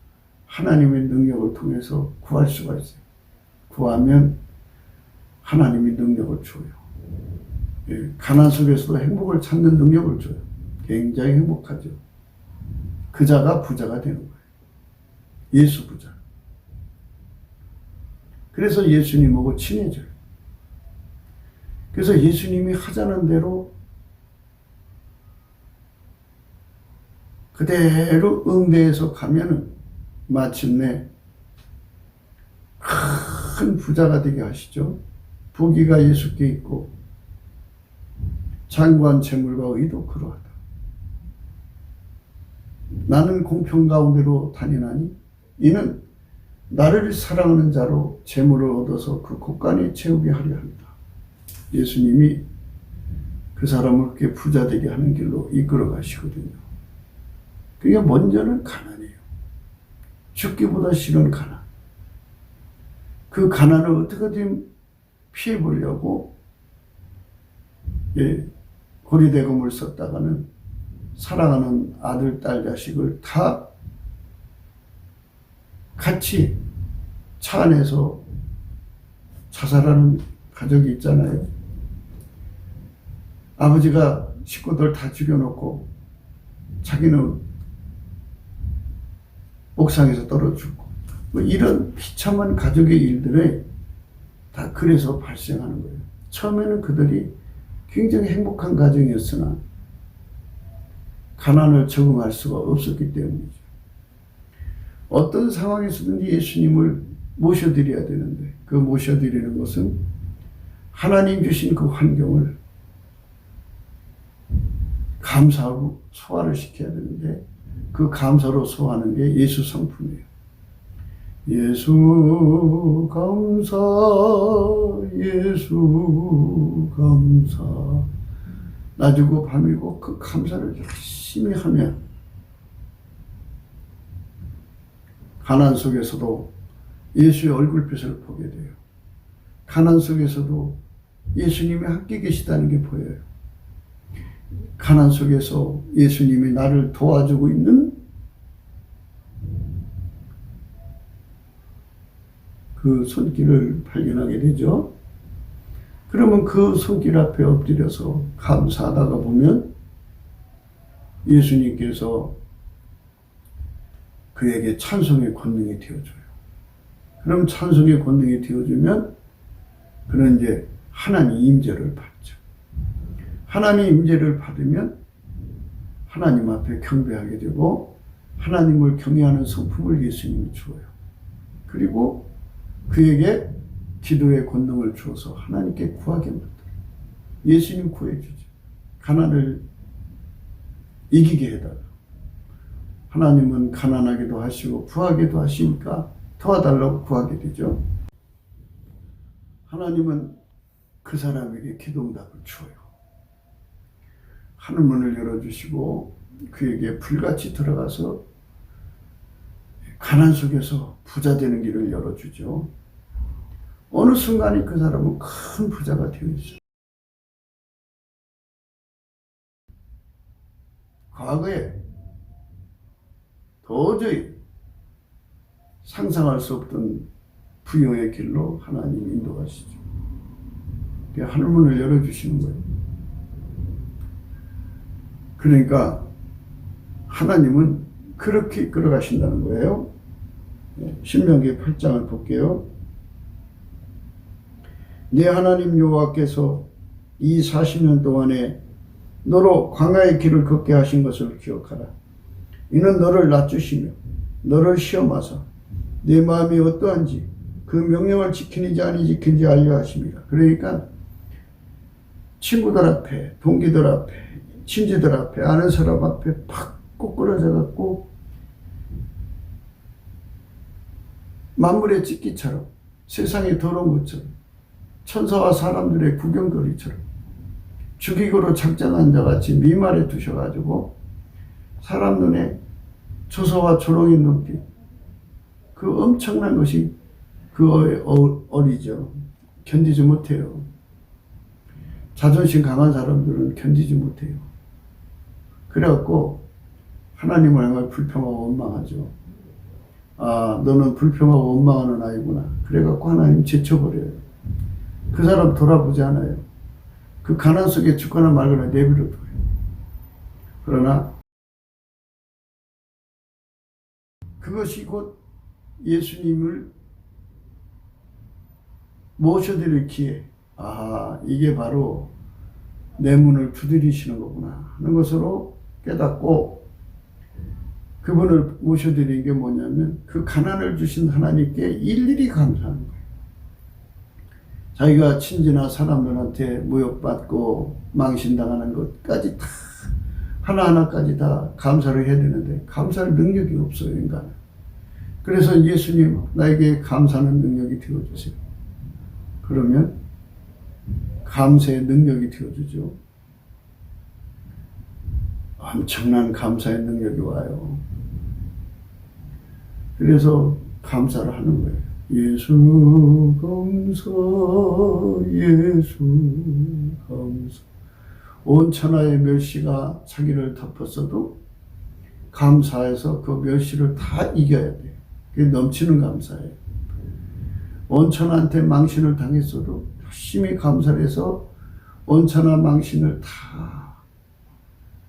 S1: 하나님의 능력을 통해서 구할 수가 있어요. 구하면 하나님이 능력을 줘요. 예, 가난 속에서도 행복을 찾는 능력을 줘요. 굉장히 행복하죠. 그 자가 부자가 되는 거예요. 예수 부자. 그래서 예수님하고 친해져요. 그래서 예수님이 하자는 대로 그대로 응대해서 가면은 마침내 큰 부자가 되게 하시죠. 부귀가 예수께 있고 장관 재물과 의도 그러하다. 나는 공평 가운데로 다니나니 이는 나를 사랑하는 자로 재물을 얻어서 그 곳간에 채우게 하려 합니다. 예수님이 그 사람을 그렇게 부자 되게 하는 길로 이끌어 가시거든요. 그게 먼저는 가난이에요. 죽기보다 싫은 가난. 그 가난을 어떻게든 피해 보려고 고리대금을 썼다가는 사랑하는 아들, 딸, 자식을 다 같이 차 안에서 자살하는 가족이 있잖아요. 아버지가 식구들 다 죽여놓고 자기는 옥상에서 떨어져 죽고, 뭐 이런 비참한 가족의 일들에 다 그래서 발생하는 거예요. 처음에는 그들이 굉장히 행복한 가정이었으나 가난을 적응할 수가 없었기 때문이죠. 어떤 상황에서든지 예수님을 모셔드려야 되는데, 그 모셔드리는 것은 하나님 주신 그 환경을 감사하고 소화를 시켜야 되는데, 그 감사로 소화하는 게 예수 성품이에요. 예수 감사, 예수 감사. 낮이고 밤이고 그 감사를 열심히 하면 가난 속에서도 예수의 얼굴빛을 보게 돼요. 가난 속에서도 예수님이 함께 계시다는 게 보여요. 가난 속에서 예수님이 나를 도와주고 있는 그 손길을 발견하게 되죠. 그러면 그 손길 앞에 엎드려서 감사하다가 보면 예수님께서 그에게 찬송의 권능이 되어줘요. 그럼 찬송의 권능이 되어주면 그는 이제 하나님 임재를 받죠. 하나님 임재를 받으면 하나님 앞에 경배하게 되고 하나님을 경외하는 성품을 예수님이 주어요. 그리고 그에게 기도의 권능을 주어서 하나님께 구하게 만들어요. 예수님 구해주죠. 가난을 이기게 해달라. 하나님은 가난하게도 하시고 부하게도 하시니까 도와달라고 구하게 되죠. 하나님은 그 사람에게 기도응답을 주어요. 하늘문을 열어주시고 그에게 불같이 들어가서 가난 속에서 부자 되는 길을 열어주죠. 어느 순간에 그 사람은 큰 부자가 되어 있어요. 과거에 도저히 상상할 수 없던 부여의 길로 하나님 인도하시죠. 하늘문을 열어주시는 거예요. 그러니까 하나님은 그렇게 이끌어 가신다는 거예요. 신명기 8장을 볼게요. 네 하나님 여호와께서 이 40년 동안에 너로 광야의 길을 걷게 하신 것을 기억하라. 이는 너를 낮추시며 너를 시험하사 네 마음이 어떠한지 그 명령을 지키는지 아니 지키는지 알려 하십니다. 그러니까 친구들 앞에, 동기들 앞에, 친지들 앞에, 아는 사람 앞에 팍 꼬꾸라져 갖고 만물의 찢기처럼 세상에 더러운 것처럼 천사와 사람들의 구경거리처럼 죽이고로 작정한 자같이 미말에 두셔가지고 사람 눈에 조소와 조롱의 눈빛, 그 엄청난 것이 그 어리죠. 견디지 못해요. 자존심 강한 사람들은 견디지 못해요. 그래갖고 하나님을 향해 불평하고 원망하죠. 아, 너는 불평하고 원망하는 아이구나. 그래갖고 하나님 제쳐버려요. 그 사람 돌아보지 않아요. 그 가난 속에 죽거나 말거나 내버려둬요. 그러나 그것이 곧 예수님을 모셔드릴 기회. 아, 이게 바로 내 문을 두드리시는 거구나 하는 것으로 깨닫고 그분을 모셔드린 게 뭐냐면 그 가난을 주신 하나님께 일일이 감사하는 거예요. 자기가 친지나 사람들한테 모욕받고 망신당하는 것까지 다 하나하나까지 다 감사를 해야 되는데 감사할 능력이 없어요, 인간은. 그래서 예수님 나에게 감사하는 능력이 되어주세요. 그러면 감사의 능력이 되어주죠. 엄청난 감사의 능력이 와요. 그래서 감사를 하는 거예요. 예수 감사, 예수 감사. 온 천하의 멸시가 자기를 덮었어도 감사해서 그 멸시를 다 이겨야 돼요. 그게 넘치는 감사예요. 온 천하한테 망신을 당했어도 열심히 감사를 해서 온 천하 망신을 다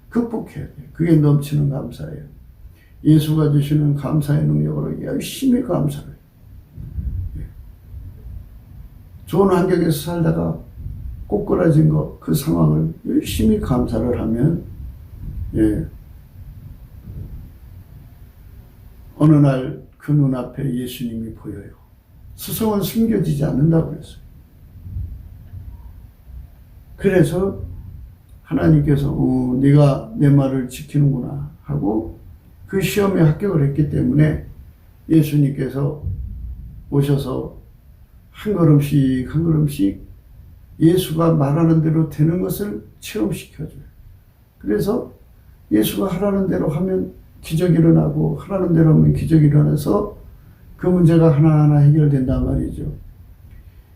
S1: 극복해야 돼요. 그게 넘치는 감사예요. 예수가 주시는 감사의 능력으로 열심히 감사를 해요. 좋은 환경에서 살다가 꼬꾸라진 거, 그 상황을 열심히 감사를 하면, 어느 날 그 눈앞에 예수님이 보여요. 스승은 숨겨지지 않는다고 그랬어요. 그래서 하나님께서 네가 내 말을 지키는구나 하고 그 시험에 합격을 했기 때문에 예수님께서 오셔서 한 걸음씩 한 걸음씩 예수가 말하는 대로 되는 것을 체험시켜줘요. 그래서 예수가 하라는 대로 하면 기적이 일어나고 하라는 대로 하면 기적이 일어나서 그 문제가 하나하나 해결된단 말이죠.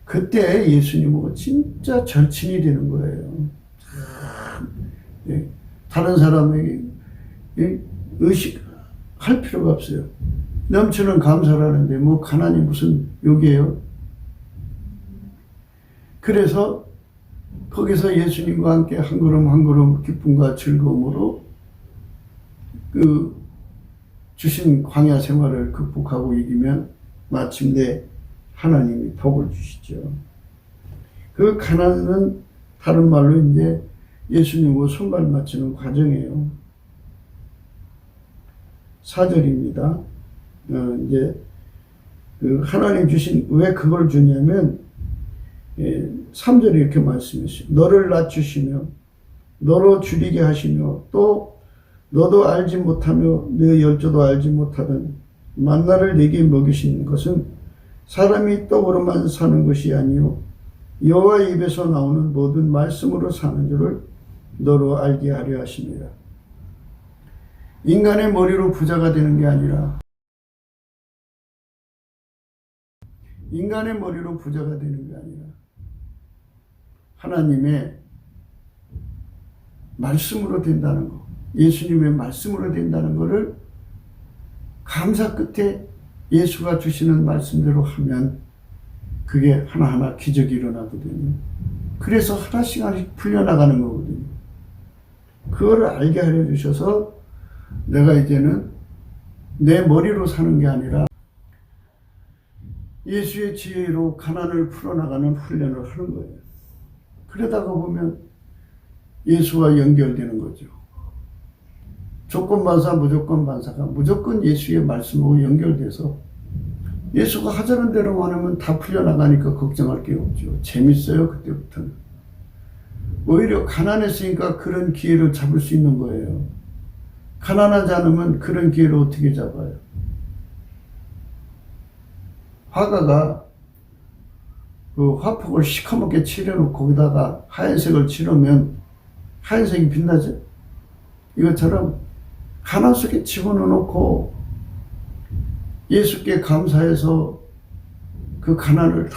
S1: 그때 예수님하고 진짜 절친이 되는 거예요. 다른 사람에게 의식할 필요가 없어요. 넘치는 감사를 하는데 뭐 가난이 무슨 욕이에요. 그래서 거기서 예수님과 함께 한 걸음 한 걸음 기쁨과 즐거움으로 그 주신 광야 생활을 극복하고 이기면 마침내 하나님이 복을 주시죠. 그 가난은 다른 말로 이제 예수님과 손발 맞추는 과정이에요. 4절입니다. 이제 그 하나님 주신 왜 그걸 주냐면 3절에 이렇게 말씀했어요. 너를 낮추시며 너로 줄이게 하시며 또 너도 알지 못하며 네 열조도 알지 못하던 만나를 내게 먹이신 것은 사람이 떡으로만 사는 것이 아니요 여호와 입에서 나오는 모든 말씀으로 사는 줄을 너로 알게 하려 하십니다. 인간의 머리로 부자가 되는 게 아니라 인간의 머리로 부자가 되는 게 아니라 하나님의 말씀으로 된다는 거, 예수님의 말씀으로 된다는 것을 감사 끝에 예수가 주시는 말씀대로 하면 그게 하나하나 기적이 일어나거든요. 그래서 하나씩 하나씩 풀려나가는 거거든요. 그거를 알게 하려 주셔서 내가 이제는 내 머리로 사는 게 아니라 예수의 지혜로 가난을 풀어나가는 훈련을 하는 거예요. 그러다가 보면 예수와 연결되는 거죠. 조건반사, 무조건반사가 무조건 예수의 말씀하고 연결돼서 예수가 하자는 대로만 하면 다 풀려나가니까 걱정할 게 없죠. 재밌어요, 그때부터는. 오히려 가난했으니까 그런 기회를 잡을 수 있는 거예요. 가난하지 않으면 그런 기회를 어떻게 잡아요? 화가가 그 화폭을 시커멓게 칠해놓고 거기다가 하얀색을 칠하면 하얀색이 빛나죠? 이것처럼 가난 속에 집어넣어놓고 예수께 감사해서 그 가난을 다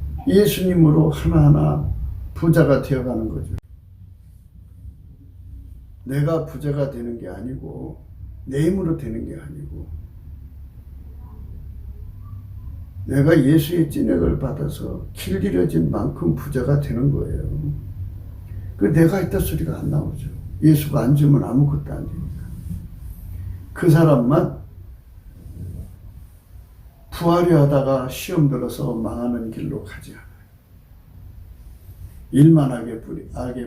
S1: 예수님으로 하나하나 부자가 되어가는 거죠. 내가 부자가 되는 게 아니고 내 힘으로 되는 게 아니고 내가 예수의 찐액을 받아서 길들여진 만큼 부자가 되는 거예요. 그 내가 했다 소리가 안 나오죠. 예수가 안 주면 아무것도 안 됩니다. 그 사람만 부하려 하다가 시험 들어서 망하는 길로 가지 않아요. 일만 악의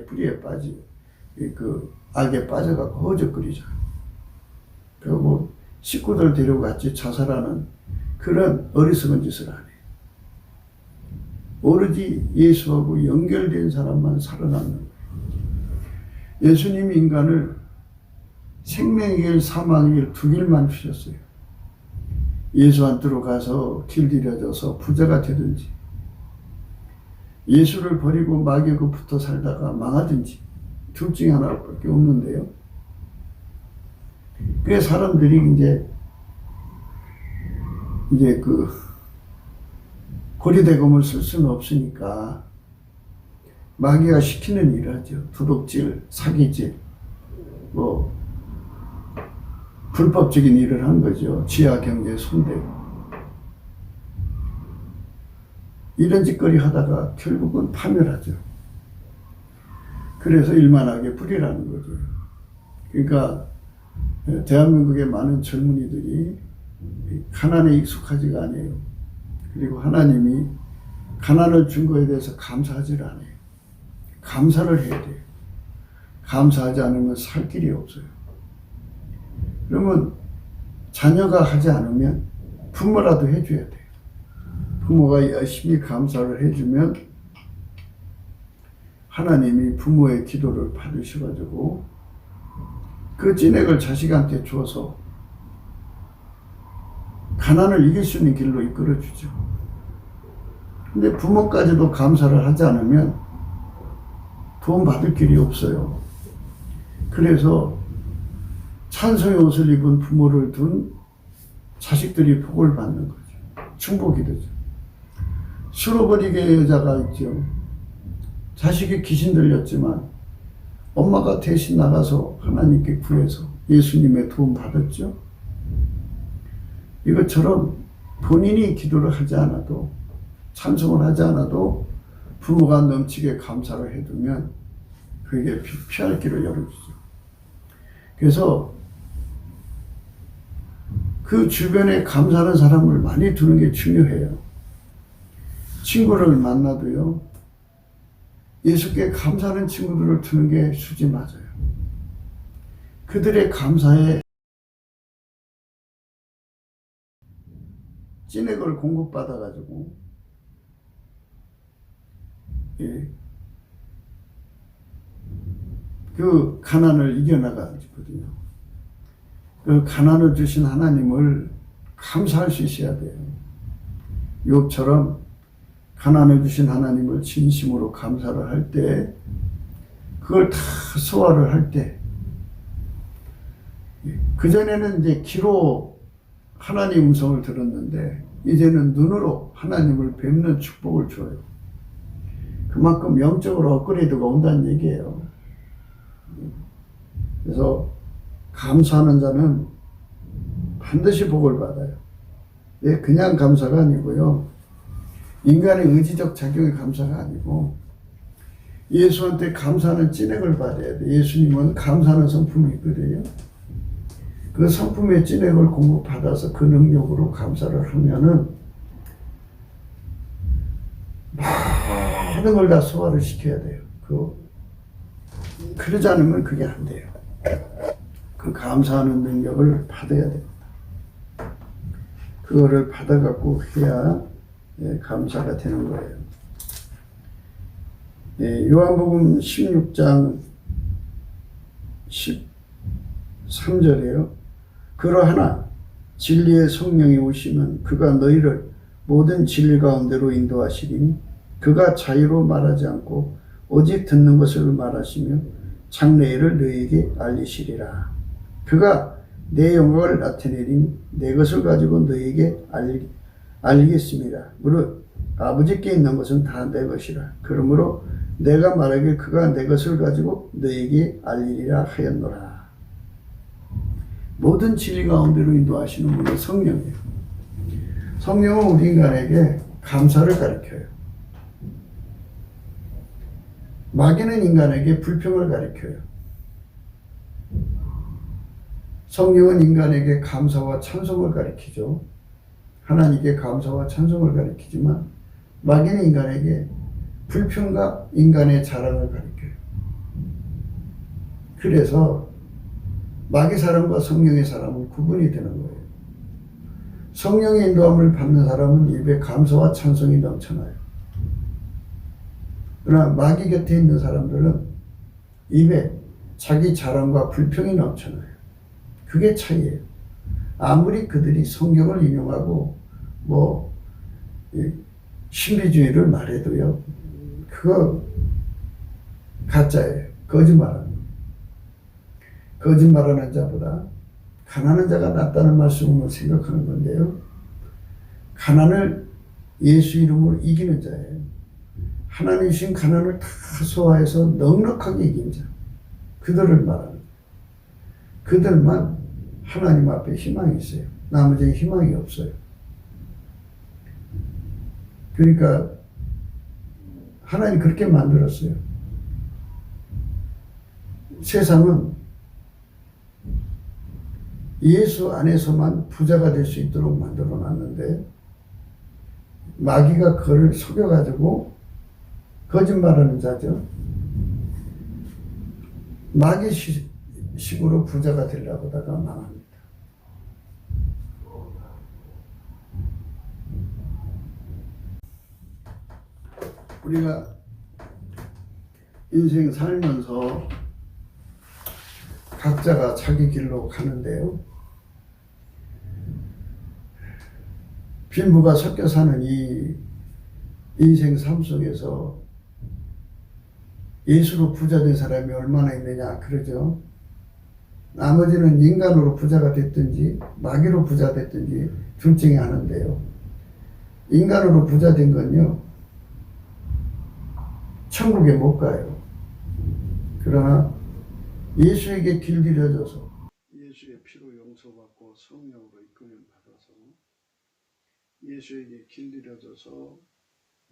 S1: 뿌리에 빠지, 악에 빠져갖고 허적거리죠. 그리고 식구들 데리고 같이 자살하는 그런 어리석은 짓을 안 해요. 오로지 예수하고 연결된 사람만 살아남는 거예요. 예수님이 인간을 생명의 길, 사망의 길 두 길만 주셨어요. 예수한테로 가서 길들여져서 부자가 되든지 예수를 버리고 마귀하고 붙어 살다가 망하든지 둘 중에 하나밖에 없는데요. 그래서 사람들이 이제 고리대금을 쓸 수는 없으니까 마귀가 시키는 일을 하죠. 도둑질, 사기질, 불법적인 일을 한 거죠. 지하 경제에 손대고. 이런 짓거리 하다가 결국은 파멸하죠. 그래서 일만하게 뿌리라는 거죠. 그러니까 대한민국의 많은 젊은이들이 가난에 익숙하지가 않아요. 그리고 하나님이 가난을 준 거에 대해서 감사하지를 않아요. 감사를 해야 돼요. 감사하지 않으면 살 길이 없어요. 그러면 자녀가 하지 않으면 부모라도 해줘야 돼요. 부모가 열심히 감사를 해주면 하나님이 부모의 기도를 받으셔가지고 그 찐액을 자식한테 줘서 가난을 이길 수 있는 길로 이끌어주죠. 근데 부모까지도 감사를 하지 않으면 도움 받을 길이 없어요. 그래서 찬송의 옷을 입은 부모를 둔 자식들이 복을 받는 거죠. 축복이 되죠. 술어버리게 여자가 있죠. 자식이 귀신 들렸지만 엄마가 대신 나가서 하나님께 구해서 예수님의 도움 받았죠. 이것처럼 본인이 기도를 하지 않아도 찬송을 하지 않아도 부모가 넘치게 감사를 해두면 그게 피할 길을 열어주죠. 그래서 그 주변에 감사하는 사람을 많이 두는 게 중요해요. 친구를 만나도요, 예수께 감사하는 친구들을 두는 게 수지 맞아요. 그들의 감사에 찐액을 공급받아가지고, 그 가난을 이겨나가거든요. 그 가난을 주신 하나님을 감사할 수 있어야 돼요. 욥처럼 가난을 주신 하나님을 진심으로 감사를 할 때, 그걸 다 소화를 할 때, 그전에는 이제 귀로 하나님 음성을 들었는데, 이제는 눈으로 하나님을 뵙는 축복을 줘요. 그만큼 영적으로 업그레이드가 온다는 얘기예요. 그래서 감사하는 자는 반드시 복을 받아요. 그냥 감사가 아니고요. 인간의 의지적 작용의 감사가 아니고 예수한테 감사하는 찐액을 받아야 돼. 예수님은 감사하는 성품이 있거든요. 그 성품의 찐액을 공급받아서 그 능력으로 감사를 하면은 많은 걸 다 소화를 시켜야 돼요. 그러지 않으면 그게 안 돼요. 그 감사하는 능력을 받아야 됩니다. 그거를 받아갖고 해야 감사가 되는 거예요. 요한복음 16장 13절에요. 그러하나 진리의 성령이 오시면 그가 너희를 모든 진리 가운데로 인도하시리니 그가 자유로 말하지 않고 오직 듣는 것을 말하시며 장래일을 너희에게 알리시리라. 그가 내 영광을 나타내리니 내 것을 가지고 너희에게 알리겠습니다. 무릇 아버지께 있는 것은 다 내 것이라. 그러므로 내가 말하길 그가 내 것을 가지고 너에게 알리리라 하였노라. 모든 진리 가운데로 인도하시는 분은 성령이에요. 성령은 우리 인간에게 감사를 가르쳐요. 마귀는 인간에게 불평을 가르쳐요. 성령은 인간에게 감사와 찬송을 가르치죠. 하나님께 감사와 찬송을 가르치지만 마귀는 인간에게 불평과 인간의 자랑을 가르쳐요. 그래서 마귀 사람과 성령의 사람은 구분이 되는 거예요. 성령의 인도함을 받는 사람은 입에 감사와 찬송이 넘쳐나요. 그러나 마귀 곁에 있는 사람들은 입에 자기 자랑과 불평이 넘쳐나요. 그게 차이예요. 아무리 그들이 성경을 인용하고 신비주의를 말해도요, 그거 가짜예요. 거짓말하는 자보다 가난한 자가 낫다는 말씀을 생각하는 건데요. 가난을 예수 이름으로 이기는 자예요. 하나님 주신 가난을 다 소화해서 넉넉하게 이긴 자. 그들을 말하는 거예요. 그들만 하나님 앞에 희망이 있어요. 나머지는 희망이 없어요. 그러니까 하나님 그렇게 만들었어요. 세상은 예수 안에서만 부자가 될 수 있도록 만들어 놨는데 마귀가 그를 속여가지고 거짓말하는 자죠. 마귀식으로 부자가 되려고 하다가 망합니다. 우리가 인생 살면서 각자가 자기 길로 가는데요. 빈부가 섞여 사는 이 인생 삶 속에서 예수로 부자 된 사람이 얼마나 있느냐 그러죠. 나머지는 인간으로 부자가 됐든지 마귀로 부자 됐든지 둘 중에 하나인데요. 인간으로 부자 된 건요, 천국에 못 가요. 그러나 예수에게 길들여져서 예수의 피로 용서받고 성령으로 이끌림 받아서 예수에게 길들여져서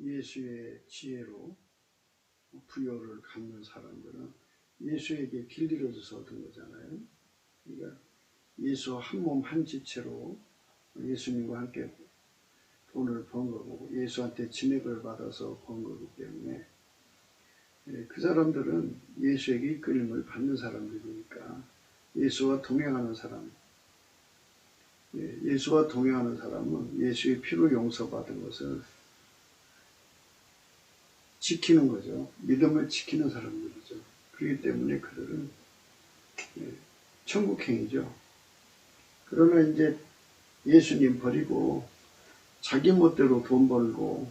S1: 예수의 지혜로 부여를 갖는 사람들은 예수에게 길들여져서 얻은 거잖아요. 그러니까 예수 한 몸 한 지체로 예수님과 함께 돈을 번 거고 예수한테 진액을 받아서 번 거기 때문에 그 사람들은 예수에게 이끌림을 받는 사람들이니까 예수와 동행하는 사람, 예수와 동행하는 사람은 예수의 피로 용서받은 것을 지키는 거죠. 믿음을 지키는 사람들이죠. 그렇기 때문에 그들은 천국행이죠. 그러나 이제 예수님 버리고 자기 멋대로 돈 벌고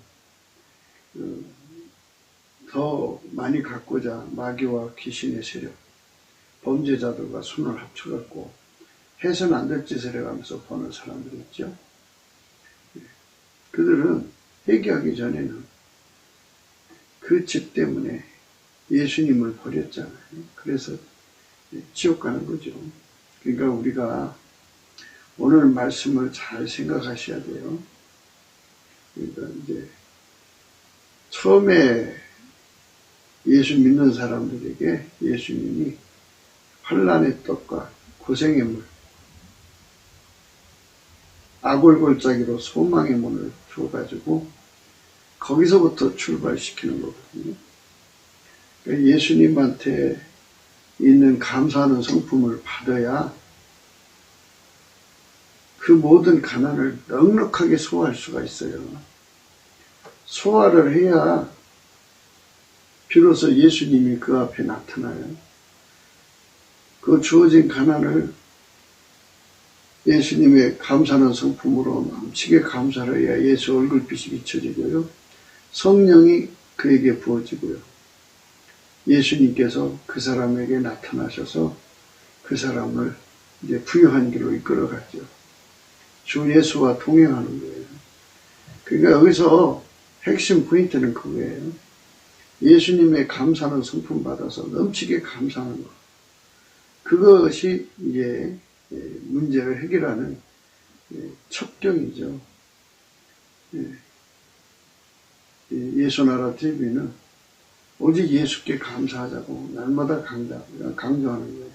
S1: 더 많이 갖고자 마귀와 귀신의 세력, 범죄자들과 손을 합쳐갖고 해서는 안 될 짓을 해가면서 버는 사람들이 있죠. 그들은 회개하기 전에는 그 죄 때문에 예수님을 버렸잖아요. 그래서 지옥 가는 거죠. 그러니까 우리가 오늘 말씀을 잘 생각하셔야 돼요. 그러니까 이제 처음에 예수 믿는 사람들에게 예수님이 환난의 떡과 고생의 물, 아골골짜기로 소망의 문을 줘가지고 거기서부터 출발시키는 거거든요. 그러니까 예수님한테 있는 감사하는 성품을 받아야 그 모든 가난을 넉넉하게 소화할 수가 있어요. 소화를 해야 비로소 예수님이 그 앞에 나타나요. 그 주어진 가난을 예수님의 감사하는 성품으로 넘치게 감사를 해야 예수 얼굴빛이 비춰지고요. 성령이 그에게 부어지고요. 예수님께서 그 사람에게 나타나셔서 그 사람을 이제 부유한 길로 이끌어갔죠. 주 예수와 동행하는 거예요. 그러니까 여기서 핵심 포인트는 그거예요. 예수님의 감사는 성품 받아서 넘치게 감사하는 것. 그것이 이제 문제를 해결하는 첩경이죠. 예수나라 TV는 오직 예수께 감사하자고 날마다 강조하는 거예요.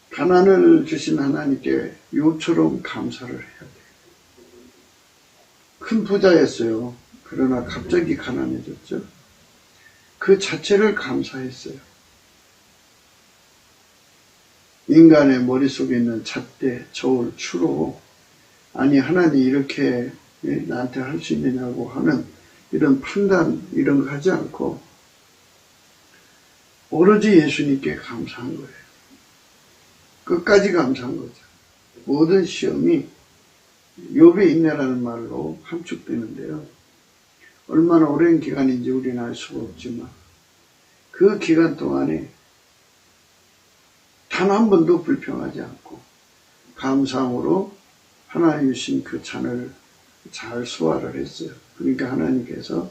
S1: 가난을 주신 하나님께 요처럼 감사를 해야 돼요. 큰 부자였어요. 그러나 갑자기 가난해졌죠. 그 자체를 감사했어요. 인간의 머릿속에 있는 잣대, 저울, 추로, 아니 하나님 이렇게 나한테 할 수 있느냐고 하는 이런 판단 이런 거 하지 않고 오로지 예수님께 감사한 거예요. 끝까지 감사한 거죠. 모든 시험이 욥의 인내라는 말로 함축되는데요. 얼마나 오랜 기간인지 우리는 알 수가 없지만 그 기간 동안에 단 한 번도 불평하지 않고 감사함으로 하나님 주신 그 잔을 잘 소화를 했어요. 그러니까 하나님께서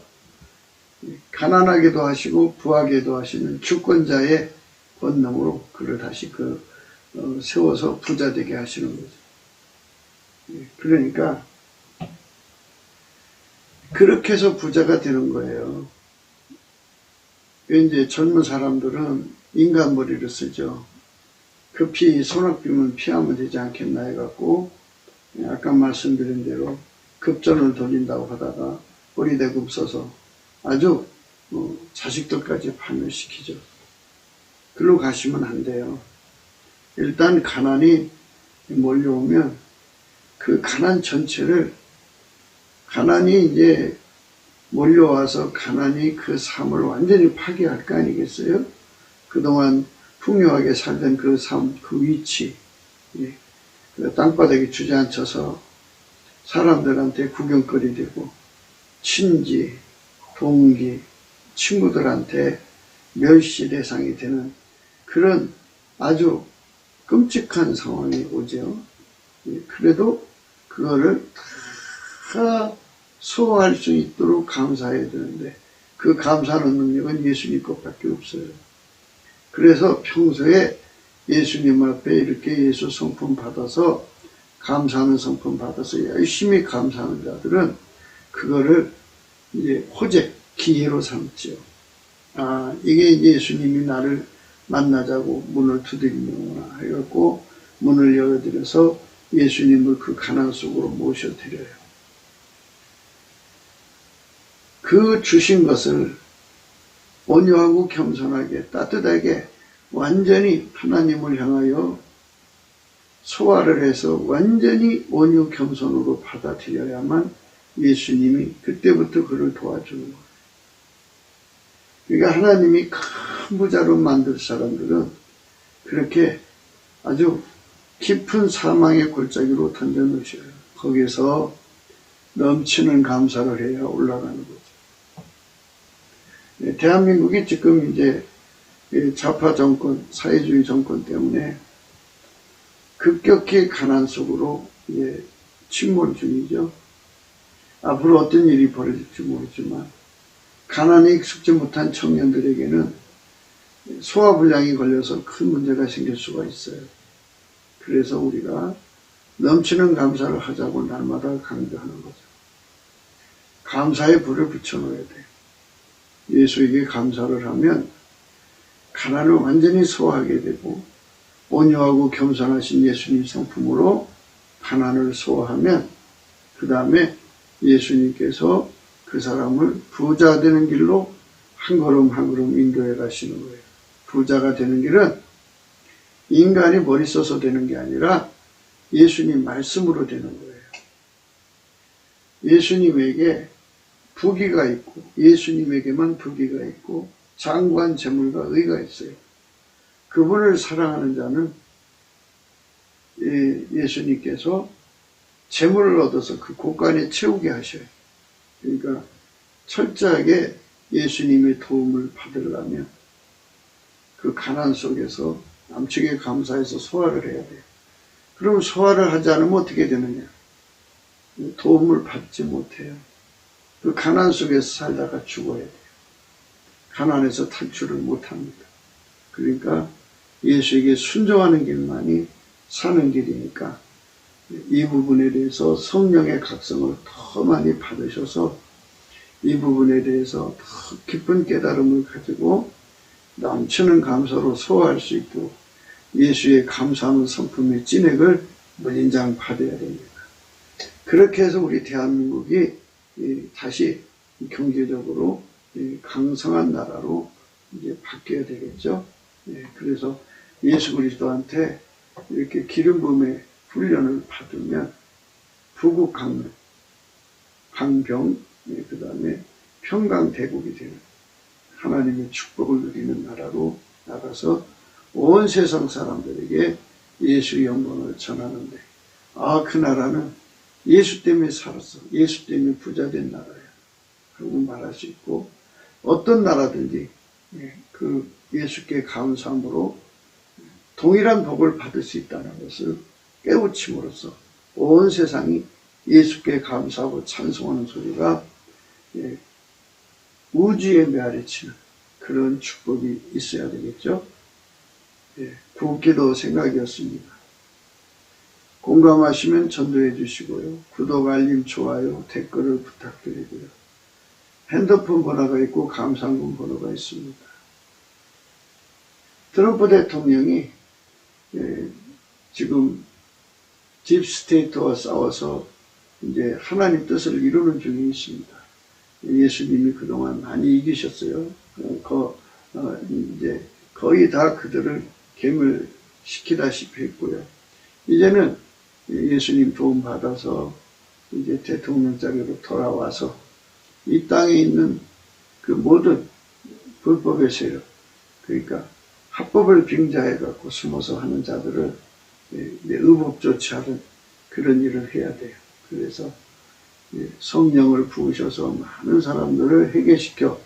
S1: 가난하게도 하시고 부하게도 하시는 주권자의 권능으로 그를 다시 세워서 부자 되게 하시는 거죠. 그러니까 그렇게 해서 부자가 되는 거예요. 이제 젊은 사람들은 인간머리를 쓰죠. 급히 소낙비면 피하면 되지 않겠나 해갖고 아까 말씀드린 대로 급전을 돌린다고 하다가 어리대급 써서 아주 자식들까지 파멸시키죠. 글로 가시면 안 돼요. 일단 가난이 몰려오면 그 가난 전체를 가난이 이제 몰려와서 가난이 그 삶을 완전히 파괴할 거 아니겠어요? 그동안 풍요하게 살던 그 삶, 그 위치, 그 땅바닥에 주저앉혀서 사람들한테 구경거리 되고 친지, 동기, 친구들한테 멸시 대상이 되는 그런 아주 끔찍한 상황이 오죠. 그래도 그거를 다 소화할 수 있도록 감사해야 되는데 그 감사하는 능력은 예수님 것밖에 없어요. 그래서 평소에 예수님 앞에 이렇게 예수 성품 받아서 감사하는 성품 받아서 열심히 감사하는 자들은 그거를 이제 호재, 기회로 삼죠. 아, 이게 예수님이 나를 만나자고 문을 두드리는구나 해갖고 문을 열어드려서 예수님을 그 가난 속으로 모셔드려요. 그 주신 것을 온유하고 겸손하게 따뜻하게 완전히 하나님을 향하여 소화를 해서 완전히 온유 겸손으로 받아들여야만 예수님이 그때부터 그를 도와주는 거예요. 그러니까 하나님이 큰 부자로 만들 사람들은 그렇게 아주 깊은 사망의 골짜기로 던져놓으셔요. 거기서 넘치는 감사를 해야 올라가는 거죠. 대한민국이 지금 이제 좌파 정권, 사회주의 정권 때문에 급격히 가난 속으로 침몰 중이죠. 앞으로 어떤 일이 벌어질지 모르지만 가난에 익숙지 못한 청년들에게는 소화불량이 걸려서 큰 문제가 생길 수가 있어요. 그래서 우리가 넘치는 감사를 하자고 날마다 강조하는 거죠. 감사의 불을 붙여놓아야 돼요. 예수에게 감사를 하면 가난을 완전히 소화하게 되고 온유하고 겸손하신 예수님 성품으로 가난을 소화하면 그 다음에 예수님께서 그 사람을 부자 되는 길로 한 걸음 한 걸음 인도해 가시는 거예요. 부자가 되는 길은 인간이 머리 써서 되는 게 아니라 예수님 말씀으로 되는 거예요. 예수님에게 부귀가 있고 예수님에게만 부귀가 있고 장관 재물과 의가 있어요. 그분을 사랑하는 자는 예수님께서 재물을 얻어서 그 곳간에 채우게 하셔요. 그러니까 철저하게 예수님의 도움을 받으려면 그 가난 속에서 남측에 감사해서 소화를 해야 돼요. 그럼 소화를 하지 않으면 어떻게 되느냐? 도움을 받지 못해요. 그 가난 속에서 살다가 죽어야 돼요. 가난에서 탈출을 못합니다. 그러니까 예수에게 순종하는 길만이 사는 길이니까 이 부분에 대해서 성령의 각성을 더 많이 받으셔서 이 부분에 대해서 더 깊은 깨달음을 가지고 넘치는 감사로 소화할 수 있도록 예수의 감사하는 성품의 진액을 무진장 받아야 됩니다. 그렇게 해서 우리 대한민국이 다시 경제적으로 강성한 나라로 이제 바뀌어야 되겠죠. 그래서 예수 그리스도한테 이렇게 기름 부음의 훈련을 받으면 부국 강릉, 강병, 그 다음에 평강대국이 되는 하나님의 축복을 누리는 나라로 나가서 온 세상 사람들에게 예수의 영광을 전하는데, 그 나라는 예수 때문에 살았어. 예수 때문에 부자된 나라야. 그러고 말할 수 있고, 어떤 나라든지 그 예수께 감사함으로 동일한 복을 받을 수 있다는 것을 깨우침으로써 온 세상이 예수께 감사하고 찬송하는 소리가 우주에 메아리치는 그런 축복이 있어야 되겠죠. 구기도 생각이었습니다. 공감하시면 전도해 주시고요. 구독, 알림, 좋아요, 댓글을 부탁드리고요. 핸드폰 번호가 있고 감상문 번호가 있습니다. 트럼프 대통령이 지금 딥스테이트와 싸워서 이제 하나님 뜻을 이루는 중에 있습니다. 예수님이 그동안 많이 이기셨어요. 이제 거의 다 그들을 괴멸시키다시피 했고요. 이제는 예수님 도움 받아서 이제 대통령 자리로 돌아와서 이 땅에 있는 그 모든 불법의 세력, 그러니까 합법을 빙자해갖고 숨어서 하는 자들을 의법조치 하는 그런 일을 해야 돼요. 그래서 성령을 부으셔서 많은 사람들을 회개시켜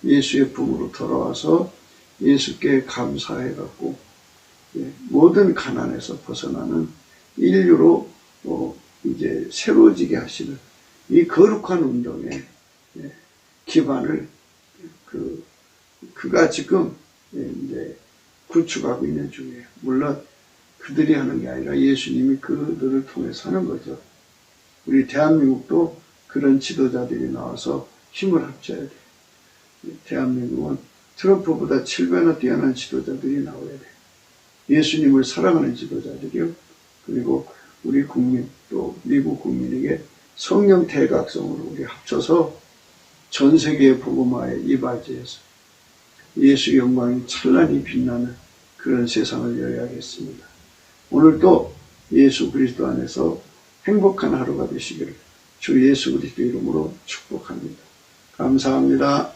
S1: 예수의 품으로 돌아와서 예수께 감사해갖고 모든 가난에서 벗어나는 인류로 이제 새로워지게 하시는 이 거룩한 운동의 기반을 그가 지금 이제 구축하고 있는 중이에요. 물론 그들이 하는 게 아니라 예수님이 그들을 통해서 하는 거죠. 우리 대한민국도 그런 지도자들이 나와서 힘을 합쳐야 돼요. 대한민국은 트럼프보다 7배나 뛰어난 지도자들이 나와야 돼요. 예수님을 사랑하는 지도자들이요. 그리고 우리 국민 또 미국 국민에게 성령 대각성으로 우리 합쳐서 전 세계의 복음화에 이바지해서 예수 영광이 찬란히 빛나는 그런 세상을 열어야겠습니다. 오늘도 예수 그리스도 안에서 행복한 하루가 되시기를 주 예수 그리스도 이름으로 축복합니다. 감사합니다.